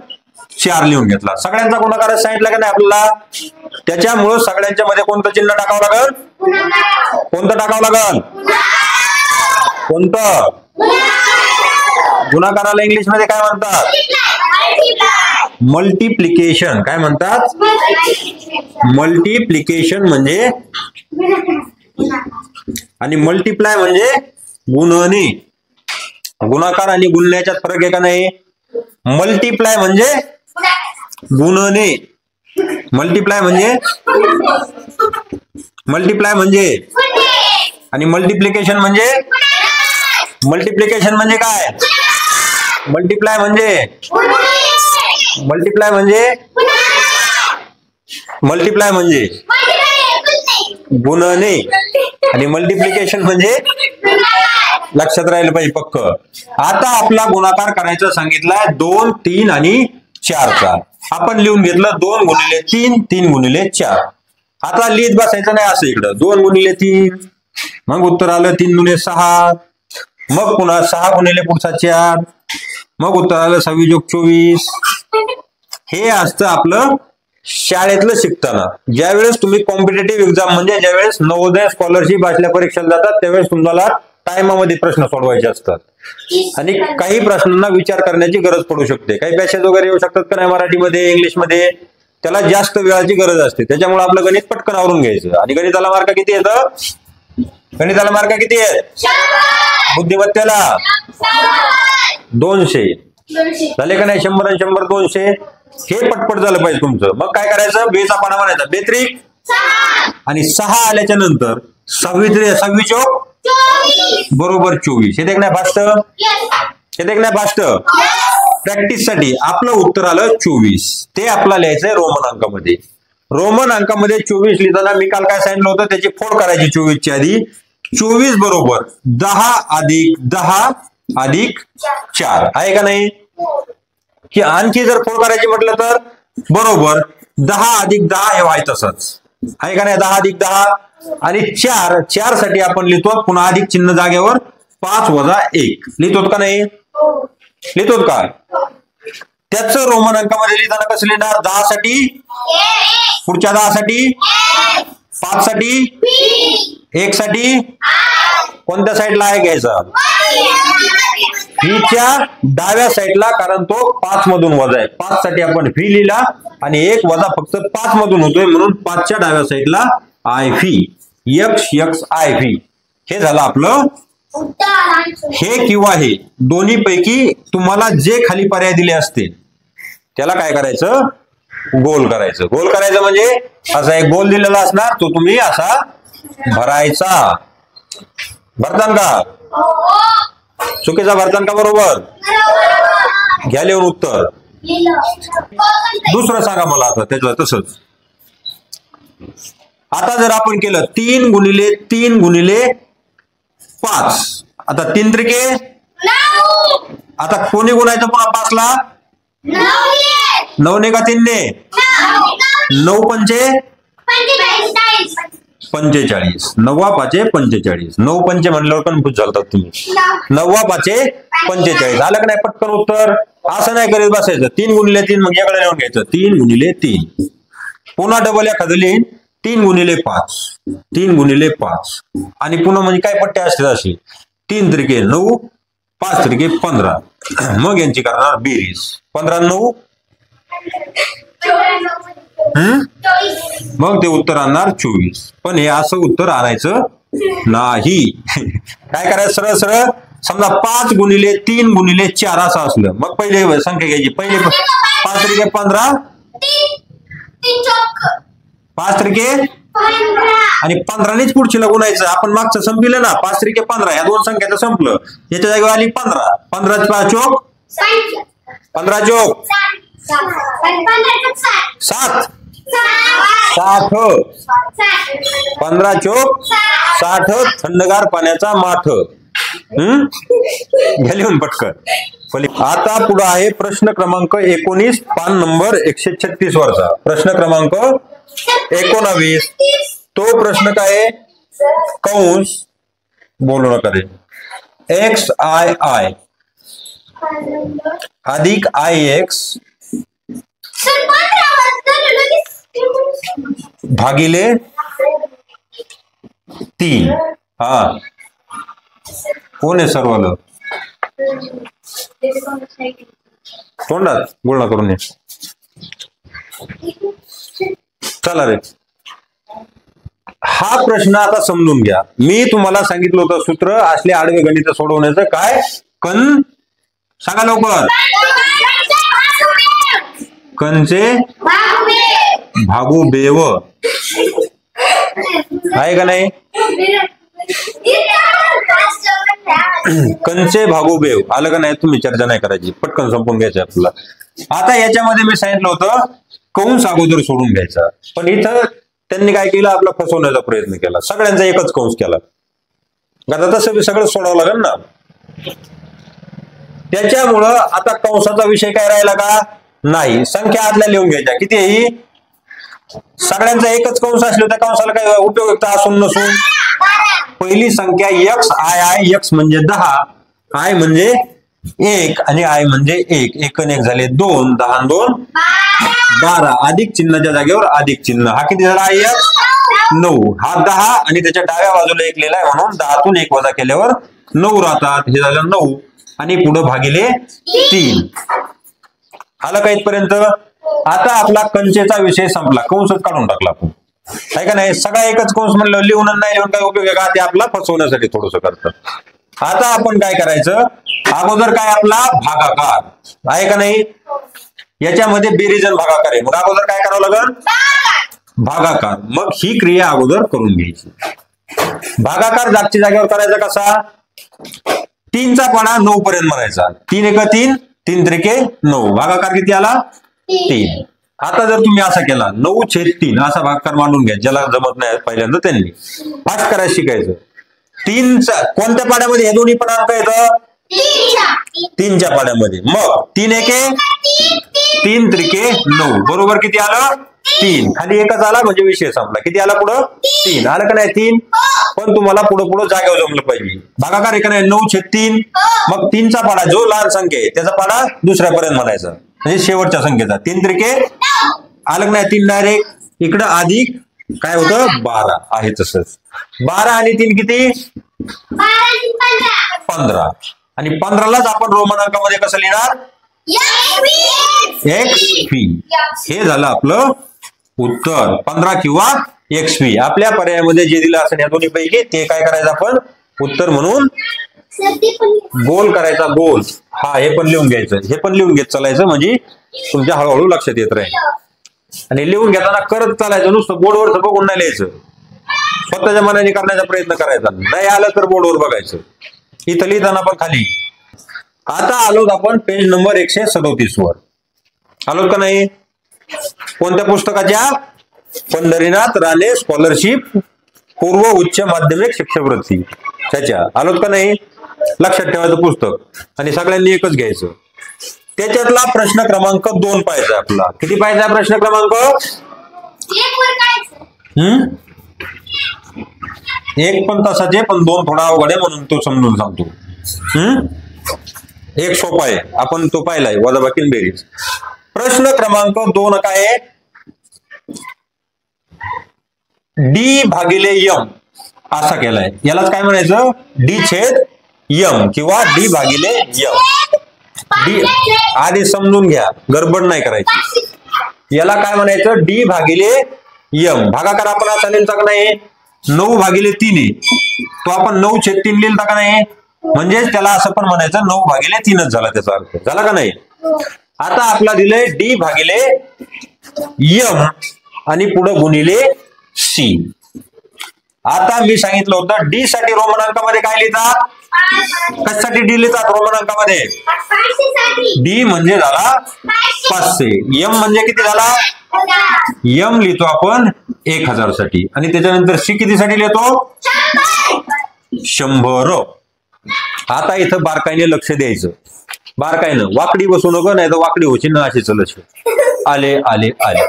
4 लिहून घेतला. सगळ्यांचा गुणाकार सांगितलं का नाही आपल्याला? त्याच्यामुळे सगळ्यांच्या मध्ये कोणतं चिन्ह टाकावं लागल? कोणतं टाकावं लागल? कोणतं? गुणाकाराला इंग्लिश मध्ये काय म्हणतात? मल्टिप्लिकेशन. काय म्हणतात? मल्टिप्लिकेशन म्हणजे आणि मल्टिप्लाय म्हणजे गुणणे. गुणाकार आणि गुणण्याच्यात फरक आहे का नाही? मल्टिप्लाय म्हणजे गुणणे. मल्टिप्लाय म्हणजे आणि मल्टिप्लिकेशन म्हणजे काय? मल्टिप्लाय म्हणजे गुणणे आणि मल्टिप्लिकेशन म्हणजे लक्षात राहिलं पाहिजे पक्क. आता आपला गुणाकार करायचा सांगितलाय 2, 3 आणि 4चा. आपण लिहून घेतलं 2 गुणिले 3, 3 गुणिले 4. आता लिहित बसायचं नाही असं इकडं. 2 गुणिले 3, मग उत्तर आलं 3 गुणिले 6, मग पुन्हा 6 गुणिले पुढचा 4, मग उत्तर आलं 26 + 24. हे असतं आपलं शाळेतलं शिकताना. ज्यावेळेस तुम्ही कॉम्पिटेटिव्ह एक्झाम म्हणजे ज्यावेळेस नवोदय स्कॉलरशिप असल्या परीक्षेला जातात त्यावेळेस तुम्हाला टाइमामध्ये प्रश्न सोडवायचे असतात आणि काही प्रश्नांना विचार करण्याची गरज पडू शकते. काही पॅसेज वगैरे येऊ शकतात का नाही मराठीमध्ये, इंग्लिशमध्ये. त्याला जास्त वेळाची गरज असते. त्याच्यामुळे आपलं गणित पटकन आवरून घ्यायचं. आणि गणिताला मार्क किती येतं? गणिताला मार्क किती आहेत? बुद्धिमत्तेला 200 झाले का नाही? 100 आणि 100 200. हे पटपट झालं पाहिजे तुमचं. मग काय करायचं? बेचा पाना म्हणायचा. बेत्रिक आणि 6 आल्याच्या नंतर 26 चौक बरोबर 24. हे देख नाही फास्ट? हे देख नाही फास्ट? प्रॅक्टिस साठी आपलं उत्तर आलं 24. ते आपल्याला लिहायचंय रोमन अंकामध्ये. रोमन अंकामध्ये 24 लिहिताना मी काल काय सांगितलं होतं? त्याची फोड करायची 24 च्या आधी. 24 बरोबर 10 + 10 + 4 आहे का नाही? की आणखी जर फोड करायची म्हटलं तर बरोबर 10 + 10 हे व्हाय तसंच आहे का नाही? 10 + 10 आणि 4 साठी आपण लिहितो पुन्हा अधिक चिन्ह जागेवर 5 - 1 लिहितो का नाही? लिहितो का? त्याच रोमन अंकामध्ये लिहिताना कसं लिहिणार? 10 साठी पुढच्या 10 साठी 5 साठी 1 साठी कोणत्या साईडला आहे घ्यायचा? व्हीच्या डाव्या साईडला, कारण तो 5 मधून वजा आहे. 5 साठी आपण व्ही लिहिला आणि 1 वजा फक्त 5 मधून होतोय म्हणून 5च्या डाव्या साईडला I V x I V. हे झालं आपलं हे किंवा हे दोन्ही पैकी तुम्हाला जे खाली पर्याय दिले असतील त्याला काय करायचं? गोल करायचं. गोल करायचं म्हणजे असा एक गोल दिलेला असणार तो तुम्ही असा भरायचा. भरतान का? चुकीचा भरतान का बरोबर? घ्या लिहून उत्तर. दुसरं सांगा मला आता त्याचं तसंच. आता जर आपण केलं 3 गुणिले 3 गुणिले 5. आता 3 त्रिके आता कोणी गुणायचं पुन्हा 5 ला? 9 ने का 3 ने? 9 पंचे 45. 9 पाचे 45. 9 पंचे म्हणल्यावर कन्फ्युज झालतात तुम्ही. 9 पाचे 45 आलं का नाही? पटकन उत्तर. असं नाही करीत बसायचं. 3 गुणिले 3 मग याकडे लिहून घ्यायचं. 3 गुणिले 3 पुन्हा डबल एखादं लिहीन 3 गुणिले 5. 3 गुणिले 5 आणि पुन्हा म्हणजे काय पट्टे असते अशी 3 त्रिके 9 5 त्रिके 15. मग यांची करणार बेरीज. 15 9 मग ते उत्तर आणणार 24. पण हे असं उत्तर आणायचं नाही. काय करायचं, सरळ सरळ समजा 5 गुणिले 3 गुणिले 4 असं असलं, मग पहिले संख्या घ्यायची. पहिले 5 त्रिके 15, 5 त्रिके आणि 15नेच पुढची गुणायचं. आपण मागचं संपलं ना, 5 त्रिके 15, या दोन संख्याचं संपलं. याच्या जागेवर आली 15. 15 चोक 15 चोक 7 60. 15 चोक 60 थंडगार पाण्याचा माठ. लिहून पटकन. आता पुढे आहे प्रश्न क्रमांक 19, पान नंबर 136 वरचा प्रश्न क्रमांक 19. तो प्रश्न काय, कंस बोलू नका रे, XII अधिक IX भागिले 3. हा कोण आहे सर्वाला तोंडात बोलणं करून ये. चला रे, हा प्रश्न आता समजून घ्या. मी तुम्हाला सांगितलं होतं सूत्र असले आडवे गणित सोडवण्याचं. काय सांगा लवकर. कंचे भागू बेव आहे का नाही. कंचे भागू बेव आलं का नाही. तुम्ही चर्चा नाही करायची, पटकन संपून घ्यायचं आपल्याला. आता याच्यामध्ये मी सांगितलं होतं कंस अगोदर सोडून घ्यायचा, पण इथं त्यांनी काय केलं, आपला फसवण्याचा प्रयत्न केला. सगळ्यांचा एकच कंस केला. आता तसं सगळं सोडावं लागेल ना. त्याच्यामुळं आता कंसाचा विषय काय राहिला का नाही. संख्या आतल्या लिहून घ्यायच्या. किती आहे ही, सगळ्यांचा एकच कंस असलो त्या कंसाला काय उपयोगिता असून नसून. पहिली संख्या XII, X म्हणजे 10, I म्हणजे 1 आणि I म्हणजे 1. 1 आणि 1 झाले 2, 10 आणि 2 12. अधिक चिन्हाच्या जागेवर अधिक चिन्ह. हा किती झाला, IX 9. हा 10 आणि त्याच्या डाव्या बाजूला 1 लिहिलाय म्हणून 10 तून 1 वजा केल्यावर 9 राहतात. हे झालं 9 आणि पुढे भागिले 3. आलं का इथपर्यंत. आता आपला कंचेचा विषय संपला. कंसच काढून टाकला आपण, आहे का नाही. सगळा एकच कंस म्हणलं, लिहून नाही लिहून काय उपयोग आहे का, ते आपला फसवण्यासाठी थोडस करतं. आता आपण काय करायचं, अगोदर काय आपला भागाकार आहे का नाही. याच्यामध्ये बेरीज आणि भागाकार आहे. मग अगोदर काय करावं लागेल, भागाकार. मग ही क्रिया अगोदर करून घ्यायची. भागाकार जागच्या जागेवर करायचा कसा, 3चा पाडा 9 पर्यंत म्हणायचा. 3 1 3, 3 त्रिके 9. भागाकार किती आला, 3. आता जर तुम्ही असा केला 9/3 असा भागाकार मांडून घ्या. ज्याला जमत नाही पहिल्यांदा त्यांनी फास्ट करायला शिकायचं. 3चा कोणत्या पाड्यामध्ये, हे दोन्ही पण अंक येतं 3च्या पाड्यामध्ये. मग 3 1 3 त्रिके 9 बरोबर किती आलं, 3. खाली एकच आला म्हणजे विषय संपला. किती आला पुढं, 3 आलं का नाही. 3 पण तुम्हाला पुढे जागेवर जमलं पाहिजे. भागाकार आहे का नाही, 9/3. मग 3चा पाडा जो लहान संख्या आहे त्याचा पाडा दुसऱ्यापर्यंत म्हणायचा, म्हणजे शेवटच्या संख्येचा. 3 त्रिके आलं का नाही. 3 डायरेक्ट इकडं अधिक काय होतं 12 आहे तसंच. 12 आणि 3 किती, 15. आणि 15लाच आपण रोमन अंकामध्ये कसं लिहिणार, XV. हे झालं आपलं उत्तर. 15 किंवा XV आपल्या पर्यायामध्ये जे दिलं असेल या दोन्ही पैकी ते काय करायचं आपण उत्तर म्हणून गोल करायचा. गोल हा हे पण लिहून घ्यायचं, हे पण लिहून घेत चालायचं, म्हणजे तुमच्या हळूहळू लक्षात येत राहील. आणि लिहून घेताना करत चालायचं, नुसतं बोर्डवर बघून नाही लिहायचं. स्वतःच्या मनाने करण्याचा प्रयत्न करायचा. नाही आलं तर बोर्डवर बघायचं. इथं लिहिताना पण खाली. आता आलोत आपण पेज नंबर 137 वर. आलोत का नाही. कोणत्या पुस्तकाच्या, पंढरीनाथ राणे स्कॉलरशिप पूर्व उच्च माध्यमिक शिष्यवृत्ती त्याच्या. आलोत का नाही. लक्षात ठेवायचं पुस्तक आणि सगळ्यांनी एकच घ्यायचं. त्याच्यातला प्रश्न क्रमांक 2 पाहिजे आपला. किती पाहिजे प्रश्न क्रमांक 1 पण तसाच आहे, पण 2 थोडा अवघड आहे म्हणून तो समजून सांगतो. 1 सोपा आहे, आपण तो पाहिलाय, वजाबाकी बेरीज. प्रश्न क्रमांक 2 काय आहे, D भागिले M असा केलाय. यालाच काय म्हणायचं, D/M किंवा D भागिले M. D आधी समजून घ्या, गडबड नाही करायची. याला काय म्हणायचं, डी भागिले यम. भागाकार आपण असा लिहिला का नाही, 9/3 आहे, तो आपण 9/3 लिहिला का नाही, म्हणजेच त्याला असं पण म्हणायचं 9/3 झाला, त्याचा अर्थ झाला का नाही. आता आपला दिलंय डी भागिले यम आणि पुढे गुणिले सी. आता मी सांगितलं होतं डी साठी रोमन अंकामध्ये काय लिहितात, कशासाठी डी लिहितात रोमन अंकामध्ये, डी म्हणजे झाला 500, यम म्हणजे किती झाला, यम लिहितो आपण 1000 साठी, आणि त्याच्यानंतर सी कितीसाठी लिहितो, 100. आता इथं बारकाईने लक्ष द्यायचं, बारकाईनं, वाकडी बसू नको, नाही तर वाकडी होची ना अशी चलच. आले आले आले,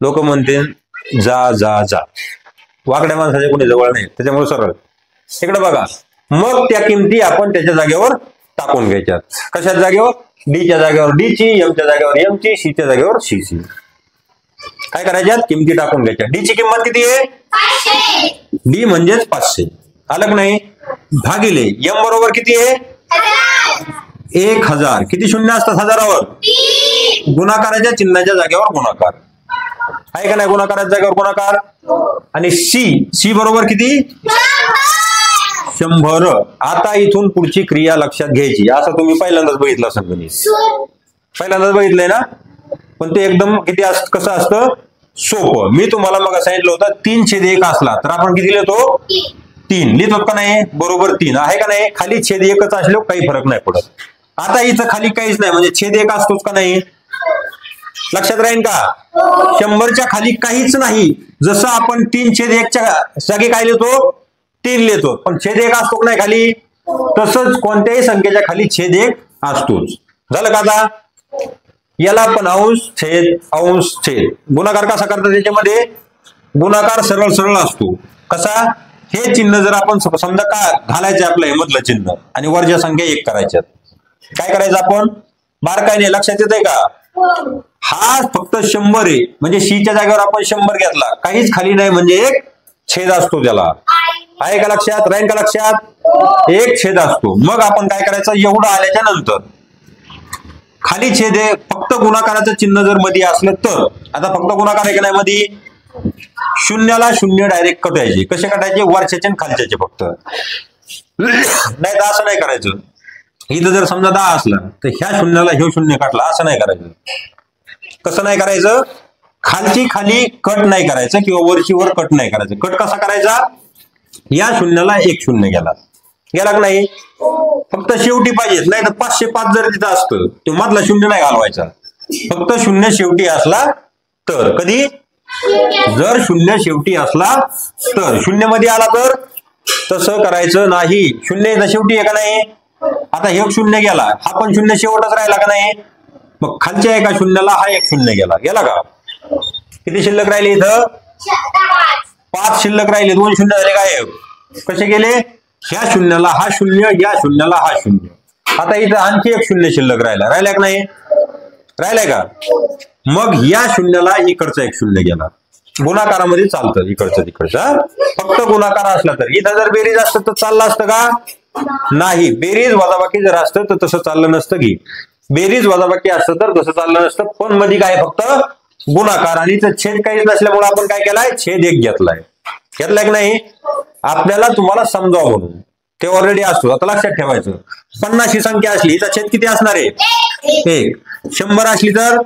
लोक म्हणते जा जा जा, वाकड्या माणसाच्या कोणी जवळ नाही, त्याच्यामुळे सरळ इकडे बघा. मग त्या किमती आपण त्याच्या जागेवर टाकून घ्यायच्यात. कशाच्या जागेवर, डीच्या जागेवर डीची, एमच्या जागेवर एमची, सीच्या जागेवर सीची. काय करायच्यात, किमती टाकून घ्यायच्या. डीची किंमत किती आहे, 500, डी म्हणजेच 500, आलं का नाही, भागिले एम बरोबर किती आहे, 1000. किती शून्य असतात हजारावर, गुणाकाराच्या चिन्हाच्या जागेवर गुणाकार आहे का नाही, गुणाकाराच्या जागेवर गुणाकार. आणि सी बरोबर किती, 100. आता इथून पुढची क्रिया लक्षात घ्यायची. असं तुम्ही पहिल्यांदाच बघितलं असेल, पहिल्यांदाच बघितलंय ना, पण ते एकदम किती कसं असतं, सोपं. मी तुम्हाला मग सांगितलं होतं 3/1 असला तर आपण किती लिहितो, 3 लिहितो का नाही, बरोबर 3 आहे का नाही. खाली छेद 1च असलो काही फरक नाही पडत. आता इथं खाली काहीच नाही, म्हणजे छेद 1 असतोच का नाही, लक्षात राहील का. 100च्या खाली काहीच नाही. जसं आपण 3/1च्या जागी काय लिहितो, 3 लिहितो, पण छेद 1 असतो का नाही खाली, तसंच कोणत्याही संख्येच्या खाली छेद 1 असतोच. झालं का. आता याला पण अंश छेद गुणाकार कसा करतात, त्याच्यामध्ये गुणाकार सरळ सरळ असतो. कसा, हे चिन्ह जर आपण समजा का घालायचं आपलं हे मधलं चिन्ह आणि वरच्या संख्या 1 करायच्यात, काय करायचं आपण, बारकाईने लक्षात येतंय का, हा फक्त 100 आहे, म्हणजे सीच्या जागेवर आपण 100 घेतला, काहीच खाली नाही, म्हणजे 1 छेद असतो त्याला, आहे का लक्षात, राहील का लक्षात, 1 छेद असतो. मग आपण काय करायचं, एवढं आल्याच्या नंतर खाली छेद आहे, फक्त गुणाकाराचं चिन्ह जर मध्ये असलं तर, आता फक्त गुणाकार आहे का नाही मध्ये, शून्याला शून्य डायरेक्ट कटायचे. कसे कटायचे, वरच्याचे आणि खालच्याचे फक्त, नाही तर असं नाही करायचं. इथं जर समजा 10 असलं तर ह्या शून्याला हे शून्य काटला, असं नाही करायचं. कसं नाही करायचं, खालची खाली कट नाही करायचं किंवा वरची वर कट नाही करायचं. कट कसा करायचा, या शून्याला 1 शून्य गेला का नाही, फक्त शेवटी पाहिजे, नाही तर 505 जर तिथं असतं तो मधला शून्य नाही घालवायचा, फक्त शून्य शेवटी असला तर. कधी, जर शून्य शेवटी असला तर, शून्य मध्ये आला तर तसं करायचं नाही. शून्य इथं शेवटी आहे का नाही, आता हे शून्य गेला, हा पण शून्य शेवटच राहिला का नाही, मग खालच्या एका शून्याला हा 1 शून्य गेला का. किती शिल्लक राहिले इथं, 5 शिल्लक राहिले, 2 शून्य झाले गायब. कसे गेले, ह्या शून्याला हा शून्य, या शून्याला हा शून्य. आता इथं आणखी 1 शून्य शिल्लक राहिलाय का नाही, राहिलाय का. मग या शून्याला इकडचा 1 शून्य गेला. गुणाकारामध्ये चालतं इकडचं तिकडचं, फक्त गुणाकार असला तर. इथं जर बेरीज असतं तर चाललं असतं का नाही, बेरीज वजाबाकी जर असतं तर तसं चाललं नसतं की, बेरीज वजाबाकी असतं तर तसं चाललं नसतं. पण मध्ये काय, फक्त गुणाकार आणि छेद काहीच नसल्यामुळे आपण काय केलाय, छेद 1 घेतलाय की नाही, आपल्याला तुम्हाला समजावं म्हणून. ते ऑलरेडी असतो, आता लक्षात ठेवायचं. 50 ही संख्या असली, हिचा छेद किती असणार आहे, 1. 100 असली तर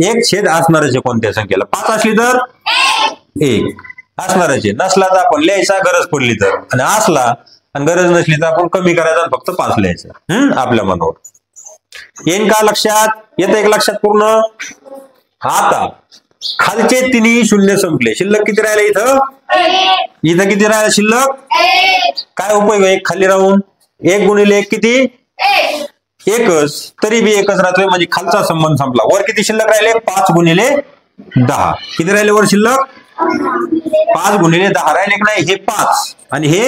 1 छेद असणारच आहे कोणत्या संख्येला. 5 असली तर 1 असणारच आहे. नसला तर आपण लिहायचा, गरज पडली तर, आणि असला आणि गरज नसली तर आपण कमी करायचा, फक्त 5 लिहायचं आपल्या मनावर. येईन का लक्षात, येतं एक लक्षात पूर्ण. आता खालचे 3 शून्य संपले, शिल्लक किती राहिले इथं, इथं किती राहिला शिल्लक, काय उपयोग आहे खाली राहून, 1 गुणिले 1 किती, 1च, तरी बी 1च राहतोय, म्हणजे खालचा संबंध संपला. वर किती शिल्लक राहिले, 5 गुणिले 10. किती राहिले वर शिल्लक, 5 गुणिले 10 राहिले की नाही, हे 5 आणि हे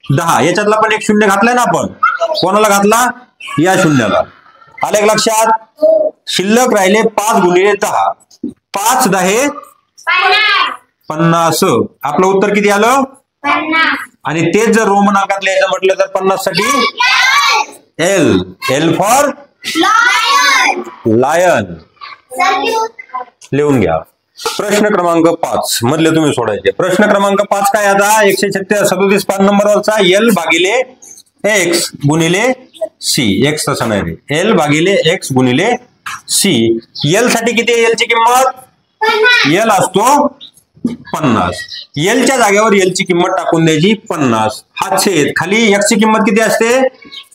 10, याच्यातला पण 1 शून्य घातलाय ना आपण, कोणाला घातला, या शून्याला. आले एक लक्षात, शिल्लक राहिले 5 गुणिले 10, 5 10 50. आपलं उत्तर किती आलं, 50. आणि तेच जर रोमन अंकात लिहायचं म्हटलं तर 50 साठी एल फॉर लायन. लिहून घ्या. प्रश्न क्रमांक 5 मधले तुम्ही सोडायचे. प्रश्न क्रमांक 5 काय आता 137 5 नंबरवरचा एल भागिले एक्स गुणिले सी. एक्स तसं नाही रे, एल भागिले एक्स गुणिले सी. एल साठी किती आहे? एल ची किंमत एल असतो 50. एल च्या जागेवर एल ची किंमत टाकून द्यायची 50. हा छेद खाली एक्स ची किंमत किती असते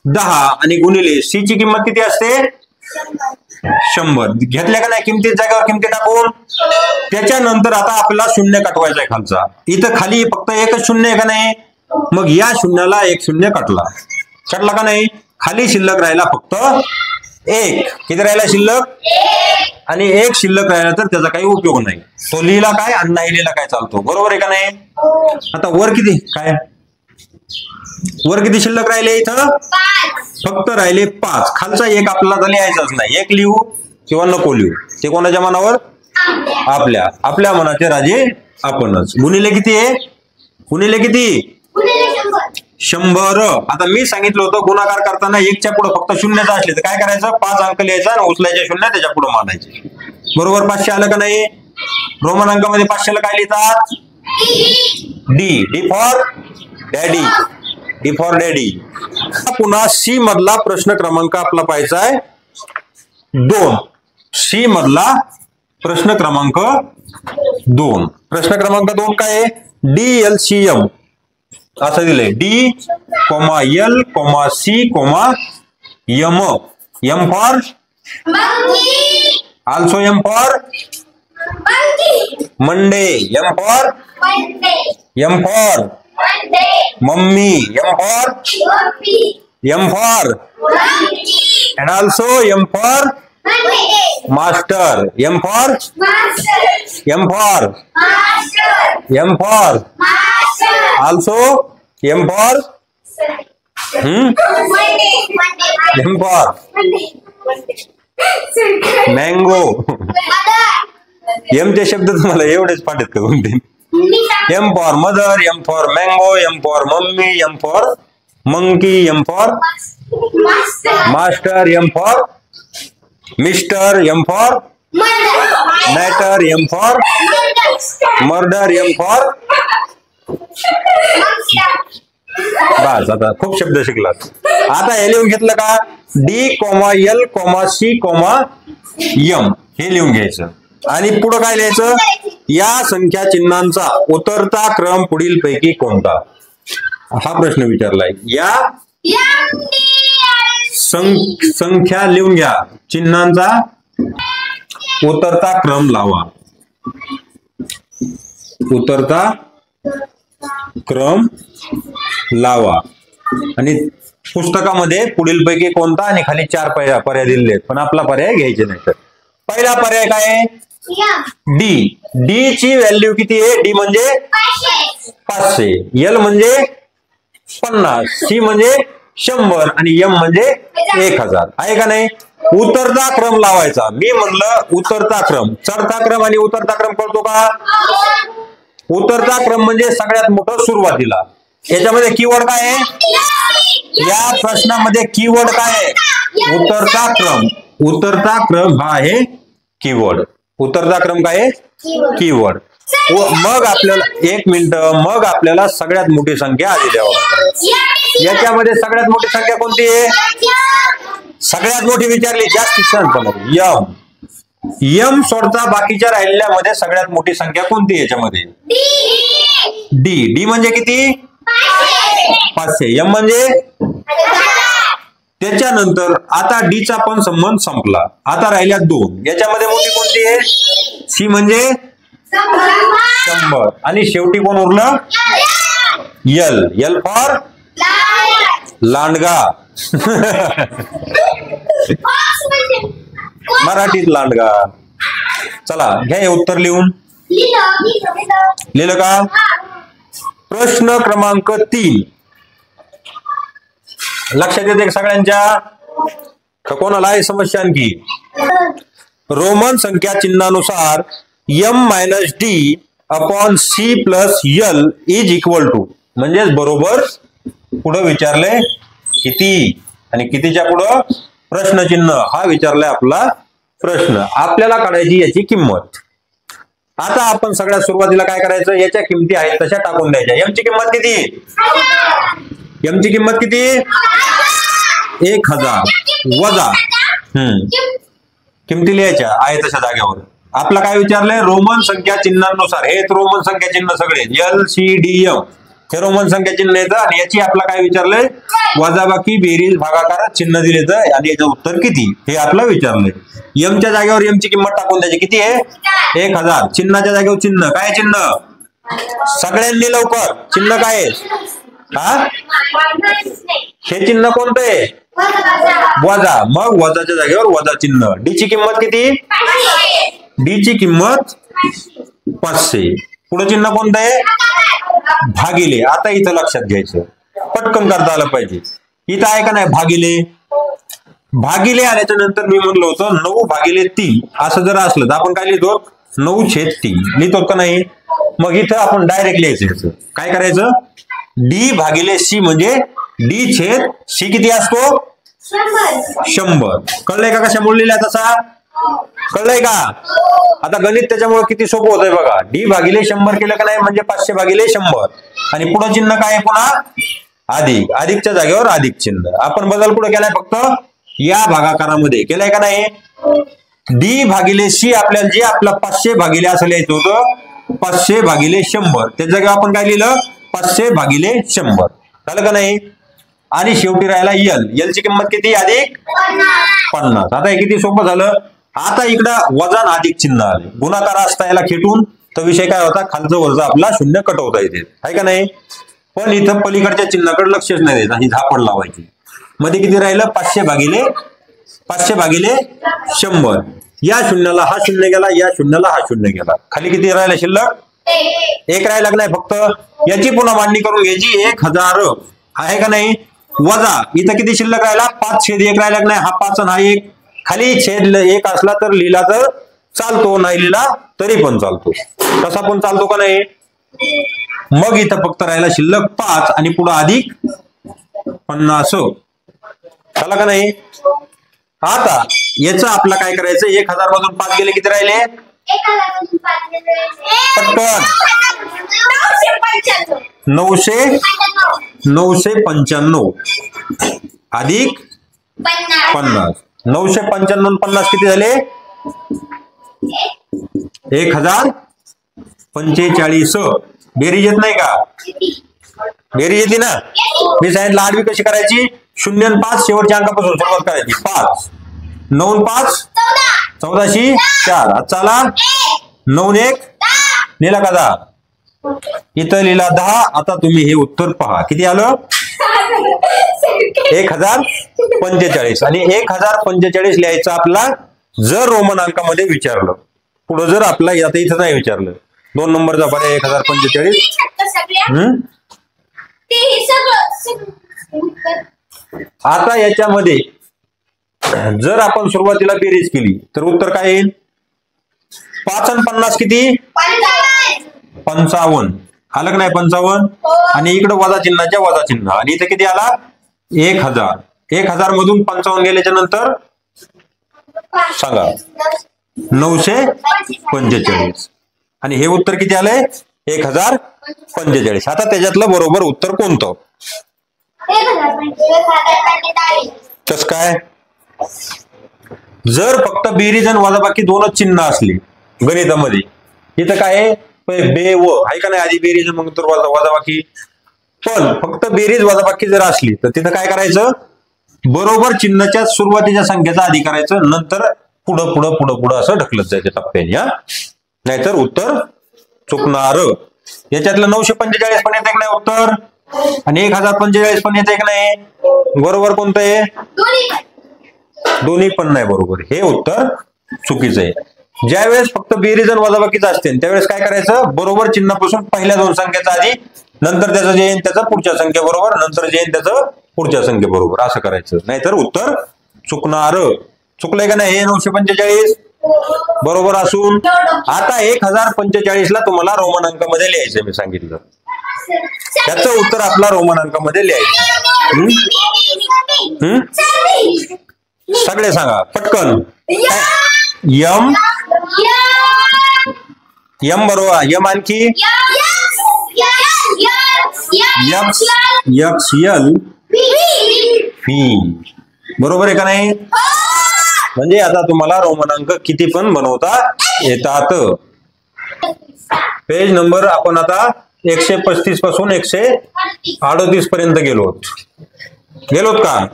10 आणि गुणिले सी ची किंमत किती असते 100. घेतल्या का नाही किमती जागेवर किमती टाकून. त्याच्यानंतर आता आपल्याला शून्य काटवायचा आहे खालचा. इथं खाली फक्त एकच शून्य आहे का नाही, मग या शून्याला एक शून्य काटला का नाही. खाली शिल्लक राहिला फक्त एक. किती राहिला शिल्लक आणि एक शिल्लक राहिला तर त्याचा काही उपयोग नाही. तो लिहिला काय आणि नाही लिहिला काय चालतो. बरोबर आहे का नाही. आता वर किती काय वर किती शिल्लक राहिले इथं फक्त राहिले 5. खालचा एक आपल्याला लिहायचाच नाही. एक लिहू किंवा नको लिहू ते कोणाच्या मनावर आपल्या मनाचे राजे आपणच. गुणिले किती आहे गुणिले किती 100. आता मी सांगितलं होतं गुणाकार करताना एकच्या पुढे फक्त शून्यच असले तर काय करायचं 5 अंक लिहायचा आणि उचलायचे शून्य त्याच्या पुढे मानायचे. बरोबर. 500 आलं का नाही. रोमन अंकामध्ये 500ला काय लिहितात D. D for daddy. D for daddy. पुन्हा सी मधला प्रश्न क्रमांक आपला पाहायचा आहे 2. सी मधला प्रश्न क्रमांक 2. प्रश्न क्रमांक 2 काय आहे DLCM असं दिलंय. D comma L comma C comma M. M for also M for Monday. M for mummy. M for and also M for master. M for also M for mango. M चे शब्द तुम्हाला एवढेच पाठ आहेत का कोणते. M for mother, M for mango, M for mummy, M for monkey, M for master, M for mister, M for matter, M for murder, M for बस. आता खूप शब्द शिकलात. आता हे लिहून घेतलं का D comma L comma C comma M हे लिहून घ्यायचं. आणि पुढे काय लिहायचं या संख्या चिन्हांचा उतरता क्रम पुढील पैकी कोणता. हा प्रश्न विचारलाय. या संख्या लिहून घ्या चिन्हांचा उतरता क्रम लावा. उतरता क्रम लावा. आणि पुस्तकामध्ये पुढील पैकी कोणता आणि खाली 4 पर्याय दिलेले आहेत पण आपला पर्याय घ्यायचे नाही. तर पहिला पर्याय काय आहे डी. डी ची व्हॅल्यू किती आहे. डी म्हणजे 500, एल म्हणजे 50, सी म्हणजे 100 आणि एम म्हणजे 1000 आहे का नाही. उतरता क्रम लावायचा. मी म्हणलं उतरता क्रम. चढता क्रम आणि उतरता क्रम कळतो का. उतरता क्रम म्हणजे सगळ्यात मोठं सुरुवातीला. याच्यामध्ये कीवर्ड काय आहे या प्रश्नामध्ये कीवर्ड काय आहे उतरता क्रम. उतरता क्रम हा आहे कीवर्ड. उतरता क्रम काय आहे कीवर्ड. मग आपल्याला 1 मिनिट मग आपल्याला सगळ्यात मोठी संख्या आधी द्यावं लागते. याच्यामध्ये सगळ्यात मोठी संख्या कोणती आहे सगळ्यात मोठी विचारली जास्त यम. यम सोडता बाकीच्या राहिलेल्यामध्ये सगळ्यात मोठी संख्या कोणती याच्यामध्ये डी. डी म्हणजे किती 500. यम म्हणजे त्याच्यानंतर आता डी चा पण संबंध संपला. आता राहिल्या 2. याच्यामध्ये मोठी कोणती आहे सी म्हणजे 100 आणि शेवटी कोण उरलं एल. L for लांडगा. मराठीत लांडगा. चला घ्या हे उत्तर लिहून. लिहिलं का. प्रश्न क्रमांक 3 लक्षात येते सगळ्यांच्या कोणाला आहे समस्या आणखी. रोमन संख्या चिन्हानुसार m - d upon c plus l is equal to म्हणजेच बरोबर पुढे विचारलंय किती आणि कितीच्या पुढं प्रश्नचिन्ह हा विचारलाय आपला प्रश्न. आपल्याला काढायची याची किंमत. आता आपण सगळ्यात सुरुवातीला काय करायचं, याच्या किमती आहेत तशा टाकून द्यायच्या. एमची किंमत किती? एमची किंमत किती? 1000 वजा किमती लिहायच्या आहे तशा जागेवर. आपला काय विचारलंय? रोमन संख्या चिन्हानुसार. हे रोमन संख्या चिन्ह सगळे LCDM हे रोमन संख्या चिन्ह येतं. आणि याची आपला काय विचारलंय? वजाबाकी बेरीज भागाकार चिन्ह दिले तर आणि याचं उत्तर किती हे आपलं विचारलंय. एमच्या जागेवर एमची किंमत टाकून द्यायची. किती आहे? 1000. चिन्हाच्या जागेवर चिन्ह काय? चिन्ह सगळ्यांनी लवकर चिन्ह काय आहे? हे चिन्ह कोणतं आहे? वजा. मग वजाच्या जागेवर वजा चिन्ह. डी ची किंमत किती? डी ची किंमत 500. पुढे चिन्ह कोणतं आहे? भागिले. आता इथं लक्षात घ्यायचं, पटकन करता आलं पाहिजे. इथं आहे का नाही भागिले? भागिले आल्याच्या नंतर मी म्हणलो होतं 9/3 असं जर असलं तर आपण काय लिहितो? 9/3 लिहितो का नाही? मग इथं आपण डायरेक्ट लिहायचं. काय करायचं? डी भागिले सी म्हणजे डी छेद सी किती असतो? 100. कळलंय का कशामुळे लिहिला तसा? कळलंय का? आता गणित त्याच्यामुळे किती सोपं होतंय बघा. डी भागिले 100 केलं का नाही म्हणजे 500/100. आणि पुढं चिन्ह काय? पुन्हा अधिक. अधिकच्या जागेवर अधिक चिन्ह. आपण बदल कुठं केलाय? फक्त या भागाकारामध्ये केलाय का नाही? डी भागिले सी आपल्याला जे आपलं 500 भागिले असं लिहायचं होतं 500/100. त्या जागेवर आपण काय लिहिलं? 500/100. झालं का नाही? आणि शेवटी राहिला एल ची किंमत किती? अधिक 50. आता हे किती सोपं झालं. आता इकडं वजन अधिक चिन्ह आले. गुणाकार असता याला खेटून तर विषय काय होता? खालचं वरचं आपला शून्य कटवता येते. आहे का नाही? पण इथं पलीकडच्या चिन्हाकडे लक्षच नाही द्यायचं. ही झापड लावायची. मध्ये किती राहिलं? 500/100. या शून्याला हा शून्य गेला, या शून्याला हा शून्य गेला. खाली किती राहिला शिल्लक? 1 राहिला नाही. फक्त याची पुन्हा मांडणी करून घ्यायची. 1000 आहे का नाही? वजा इथं किती शिल्लक राहिला? 5/1 राहिला नाही. हा 5 आणि हा 1. खाली छेद 1 असला तर लिहिला तर चालतो, नाही लिहिला तरी पण चालतो. तसा पण चालतो का नाही? मग इथं फक्त राहिला शिल्लक 5 आणि पुढे अधिक 50. झाला का नाही? आता याचं आपलं काय करायचं? 1000 मधून 5 गेले किती राहिले? पटकन 995 अधिक 50. 995 50 किती झाले? 1045. बेरीज येत नाही का? बेरीज येते ना? मी सांगितलं आडवी कशी करायची? 0 आणि 5 शेवटच्या अंकापासून सुरुवात करायची. 5 9 आणि 5 14/4. आज चला 9 1 लिहिला का 10? इथं लिहिला 10. आता तुम्ही हे उत्तर पहा. किती आलं? 1045. आणि 1045 लिहायचं आपला जर रोमन अंकामध्ये विचारलं. पुढं जर आपला आता इथं नाही विचारलं. 2 नंबरचा पर्याय 1045. आता याच्यामध्ये जर आपण सुरुवातीला बेरीज केली तर उत्तर काय येईल? 5 आणि 50 किती? 55. आलं का नाही? 55. आणि इकडे वजा चिन्हाच्या वजा चिन्ह. आणि इथे किती आला? 1000. 1000 मधून 55 गेल्याच्या नंतर सांगा 945. आणि हे उत्तर किती आलंय? 1045. आता त्याच्यातलं बरोबर उत्तर कोणतं? कस काय? जर फक्त बेरीज आणि वजाबाकी दोनच चिन्ह असली गणितामध्ये, इथं काय आहे? बे व आहे का नाही? आधी बेरीज मग तर वजाबाकी. पण फक्त बेरीज वजाबाकी जर असली तर तिथं काय करायचं? बरोबर चिन्हाच्या सुरुवातीच्या संख्येचा आधी करायचं, नंतर पुढं पुढं पुढं पुढं असं ढकलत जायचं टप्प्याने. नाहीतर उत्तर चुकणार. याच्यातलं 945 पण येते की नाही उत्तर? आणि 1045 पण येते की नाही? बरोबर कोणतं आहे? दोन्ही पण नाही बरोबर. हे उत्तर चुकीचं आहे. ज्यावेळेस फक्त बेरीज आणि वजाबाकीच असते त्यावेळेस काय करायचं? बरोबर चिन्हापासून पहिल्या 2 संख्येचा आधी, नंतर त्याचं जे येईल त्याचं पुढच्या संख्येबरोबर, नंतर जे येईल त्याचं पुढच्या संख्येबरोबर असं करायचं. नाहीतर उत्तर चुकणार. चुकलंय का नाही? हे 945 बरोबर असून आता 1045 ला तुम्हाला रोमन अंकामध्ये लिहायचं मी सांगितलं. त्याचं उत्तर आपला रोमन अंकामध्ये लिहायचं. सगळे सांगा पटकन. एम यम बरोबर. यम आणखी यक्स यक्स यल व्ही. बरोबर आहे का नाही? म्हणजे आता तुम्हाला रोमन अंक किती पण बनवता येतात. पेज नंबर आपण आता 135 पासून 138 पर्यंत गेलोत का?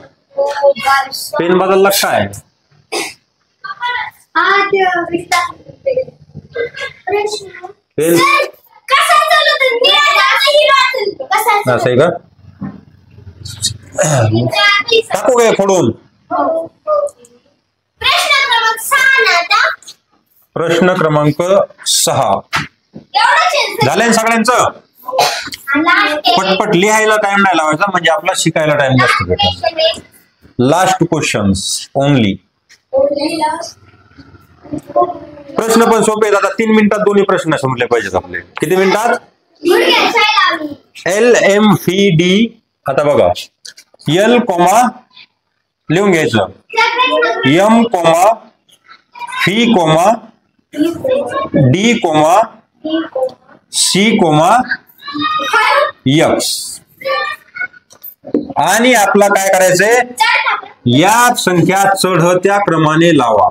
पेन बदलला काय? पेन असं आहे का? टाकू काय फोडून? प्रश्न क्रमांक 6 झाले सगळ्यांचं. पटपट लिहायला टाइम नाही लावायचा, म्हणजे आपला शिकायला टाइम जास्त भेटेल. Last questions only. प्रश्न पण सोपे आहेत. आता 3 मिनिटात दोन्ही प्रश्न संपले पाहिजेत आपले. किती मिनिटात? LMVD. आता बघा, एल कॉमा लिहून घ्यायचं, M comma V comma D comma C comma X. आणि आपला काय करायचंय? या संख्या चढत्या क्रमाने लावा.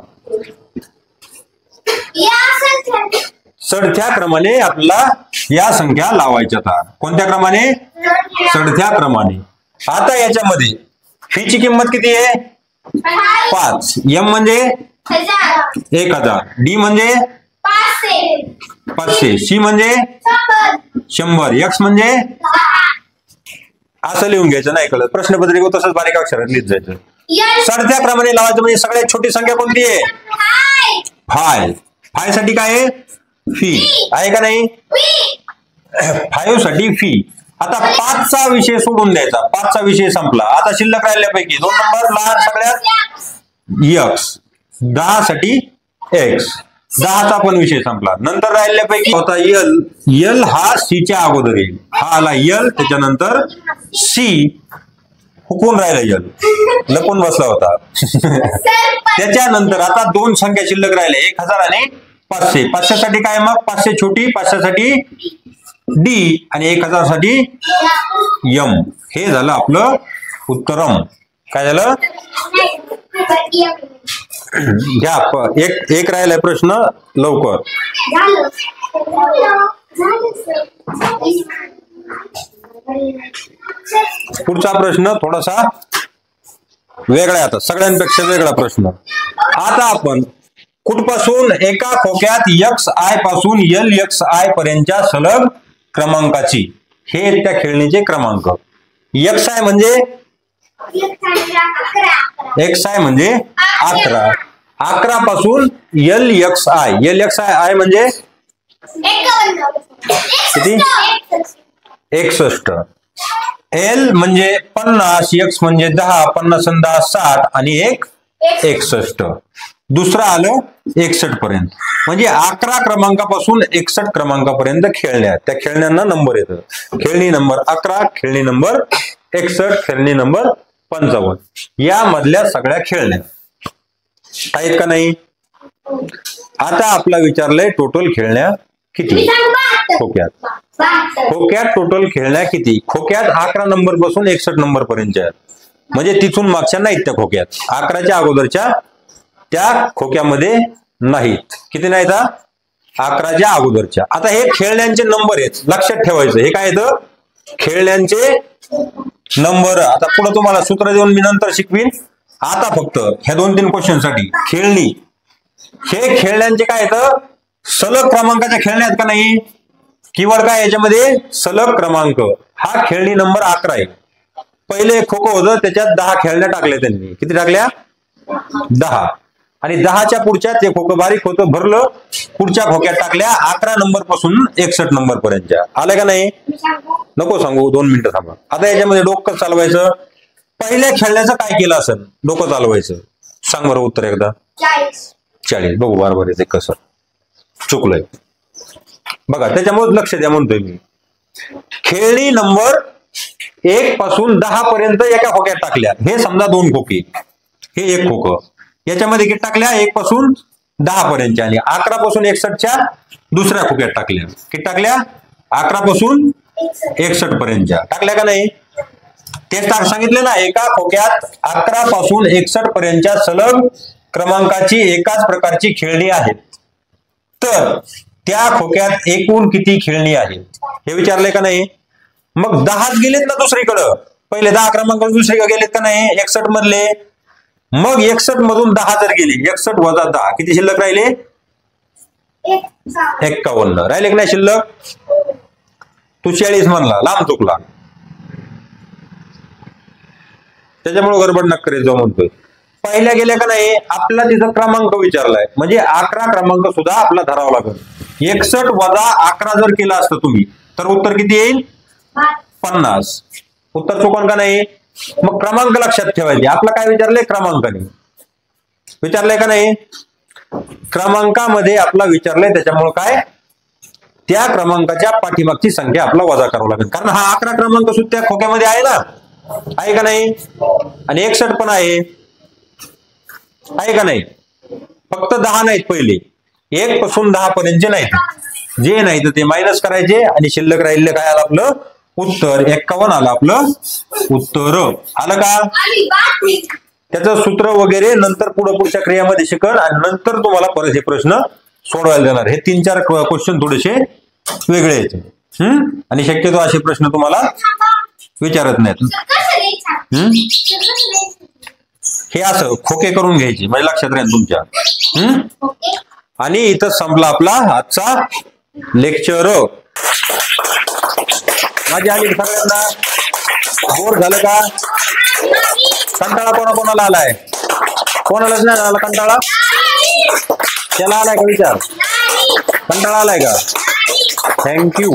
चढत्या क्रमाने आपल्याला या संख्या लावायच्या. कोणत्या क्रमाने? चढत्या क्रमाने. आता याच्यामध्ये फीची किंमत किती आहे? 5. एम म्हणजे 1000, डी म्हणजे 500, सी म्हणजे 100, एक्स म्हणजे असं लिहून घ्यायचं. नाही कळत प्रश्नपत्रिका तसंच बारीक अक्षरात लिहित जायचं. चढत्या क्रमाने लावायचं. म्हणजे सगळ्यात छोटी संख्या कोणती आहे? फाय. फाय साठी काय आहे? फी आहे का नाही? 5 साठी फी. आता 5चा विषय सोडून द्यायचा. 5चा विषय संपला. आता शिल्लक राहिल्यापैकी 2 नंबर लहान सगळ्यात एक्स. 10 साठी एक्स. 10चा पण विषय संपला. नंतर राहिल्यापैकी होता यल. यल हा सीच्या अगोदर येईल. हा आला यल, त्याच्यानंतर सी. हुकून राहिला यल, लपून बसला होता. त्याच्यानंतर आता 2 संख्या शिल्लक राहिल्या, 1000 आणि 500. 500 साठी काय? मग 500 छोटी, 500 साठी डी आणि 1000 साठी यम. हे झालं आपलं उत्तरम. काय झालं? घ्या. एक राहिलाय प्रश्न, लवकर. पुढचा प्रश्न थोडासा वेगळा आहे. आता सगळ्यांपेक्षा वेगळा प्रश्न. आता आपण कुठपासून एका खोक्यात एक्स आय पासून एल एक्स आय पर्यंतच्या सलग क्रमांकाची, हे त्या खेळणीचे क्रमांक. एक्स आय म्हणजे एक्स आय म्हणजे 11. 11 पासून L X I. L X I म्हणजे किती? 61. एल म्हणजे 50, एक्स म्हणजे 10, 50 आणि 10 60 आणि 1 61. दुसरं आलं 61 पर्यंत. म्हणजे 11 क्रमांकापासून 61 क्रमांकापर्यंत खेळण्या. त्या खेळण्यांना नंबर येतं. खेळणी नंबर 11, खेळणी नंबर 61, खेळणी नंबर 55. या मधल्या सगळ्या खेळण्या आहेत का नाही? आता आपला विचारलंय टोटल खेळण्या किती खोक्यात. खोक्यात टोटल खेळण्या किती? खोक्यात 11 नंबर पासून 61 नंबर पर्यंत आहेत. म्हणजे तिथून मागच्या नाहीत त्या खोक्यात. 11च्या अगोदरच्या त्या खोक्यामध्ये नाहीत. किती नाहीत? 11च्या अगोदरच्या. आता हे खेळण्यांचे नंबर आहेत, लक्षात ठेवायचं. हे काय येतं? खेळण्यांचे नंबर. आता पुढे तुम्हाला सूत्र देऊन मी नंतर शिकवीन. आता फक्त ह्या 2-3 क्वेश्चन साठी खेळणी, हे खेळण्यांचे काय येतं? सलग क्रमांकाच्या खेळण्या आहेत का नाही? कीवर्ड काय याच्यामध्ये? सलग क्रमांक. हा खेळणी नंबर 11 आहे. पहिले खो खो होतं, त्याच्यात 10 खेळण्या टाकल्या त्यांनी. किती टाकल्या? 10. आणि 10च्या पुढच्या ते खोकं बारीक होतं, भरलं, पुढच्या खोक्यात टाकल्या 11 नंबर पासून 61 नंबर पर्यंतच्या. आलं का नाही? नको सांगू, 2 मिनिटं थांबा. आता याच्यामध्ये डोकं चालवायचं. पहिल्या खेळण्याचं काय केलं असेल? डोकं चालवायचं. सांग बरं उत्तर एकदा. 40. बघू बरोबर येते कसं. चुकलंय बघा, त्याच्यामुळे लक्ष द्या म्हणतोय मी. खेळणी नंबर 1 पासून 10 पर्यंत एका खोक्यात टाकल्या. हे समजा 2 खोके, हे 1 खोकं. याच्यामध्ये किती टाकल्या? 1 पासून 10 पर्यंतच्या. आणि 11 पासून 61च्या दुसऱ्या खोक्यात टाकल्या. किती टाकल्या? 11 पासून 61 पर्यंतच्या टाकल्या का नाही? तेच सांगितले ना, एका खोक्यात 11 पासून 61 पर्यंतच्या सलग क्रमांकाची एकाच प्रकारची खेळणी आहेत. तर त्या खोक्यात एकूण किती खेळणी आहेत हे विचारलंय का नाही? मग 10 गेलेत ना दुसरीकडं. पहिले 10 क्रमांक दुसरीकडे गेलेत का नाही 61 मधले. मग 61 मधून 10 जर गेले, 61 वजा 10 किती शिल्लक राहिले? 51 राहिले की नाही शिल्लक? तू 40 म्हणला, लांब चुकला. त्याच्यामुळे गडबड नक्की करीत जाऊ म्हणतोय. पहिल्या गेल्या का नाही आपला तिचा क्रमांक विचारलाय, म्हणजे 11 क्रमांक सुद्धा आपला धरावा लागेल. 61 वजा 11 जर केला असतं तुम्ही तर उत्तर किती येईल? 50. उत्तर चुकन का नाही? मग क्रमांक लक्षात ठेवायचे. आपला काय विचारलंय? क्रमांकाने विचारलंय का नाही? क्रमांकामध्ये आपला विचारलंय, त्याच्यामुळे काय त्या क्रमांकाच्या पाठीमागची संख्या आपला वजा करावं लागेल. कारण हा 11 क्रमांक सुद्धा त्या खोक्यामध्ये आहे ना, आहे का नाही? आणि 61 पण आहे का नाही? फक्त 10 नाहीत पहिले, 1 पासून 10 पर्यंतचे नाहीत. जे नाही ते मायनस करायचे आणि शिल्लक राहिले काय आलं आपलं उत्तर? 51 आलं आपलं उत्तर. आलं का? त्याचं सूत्र वगैरे नंतर पुढच्या क्रियामध्ये शिकल आणि नंतर तुम्हाला परत हे प्रश्न सोडवायला देणार. हे 3-4 क्वेश्चन थोडेसे वेगळे आहेत. आणि शक्यतो असे प्रश्न तुम्हाला विचारत नाहीत. हे असं खोके करून घ्यायचे म्हणजे लक्षात राहील तुमच्या. आणि इथं संपला आपला आजचा लेक्चर. माझी आली सगळ्यांना? बोर झालं का? कंटाळा कोणाकोणाला आलाय? कोणालाच नाही आला कंटाळा? त्याला आलाय का विचार? कंटाळा आलाय का? थँक्यू.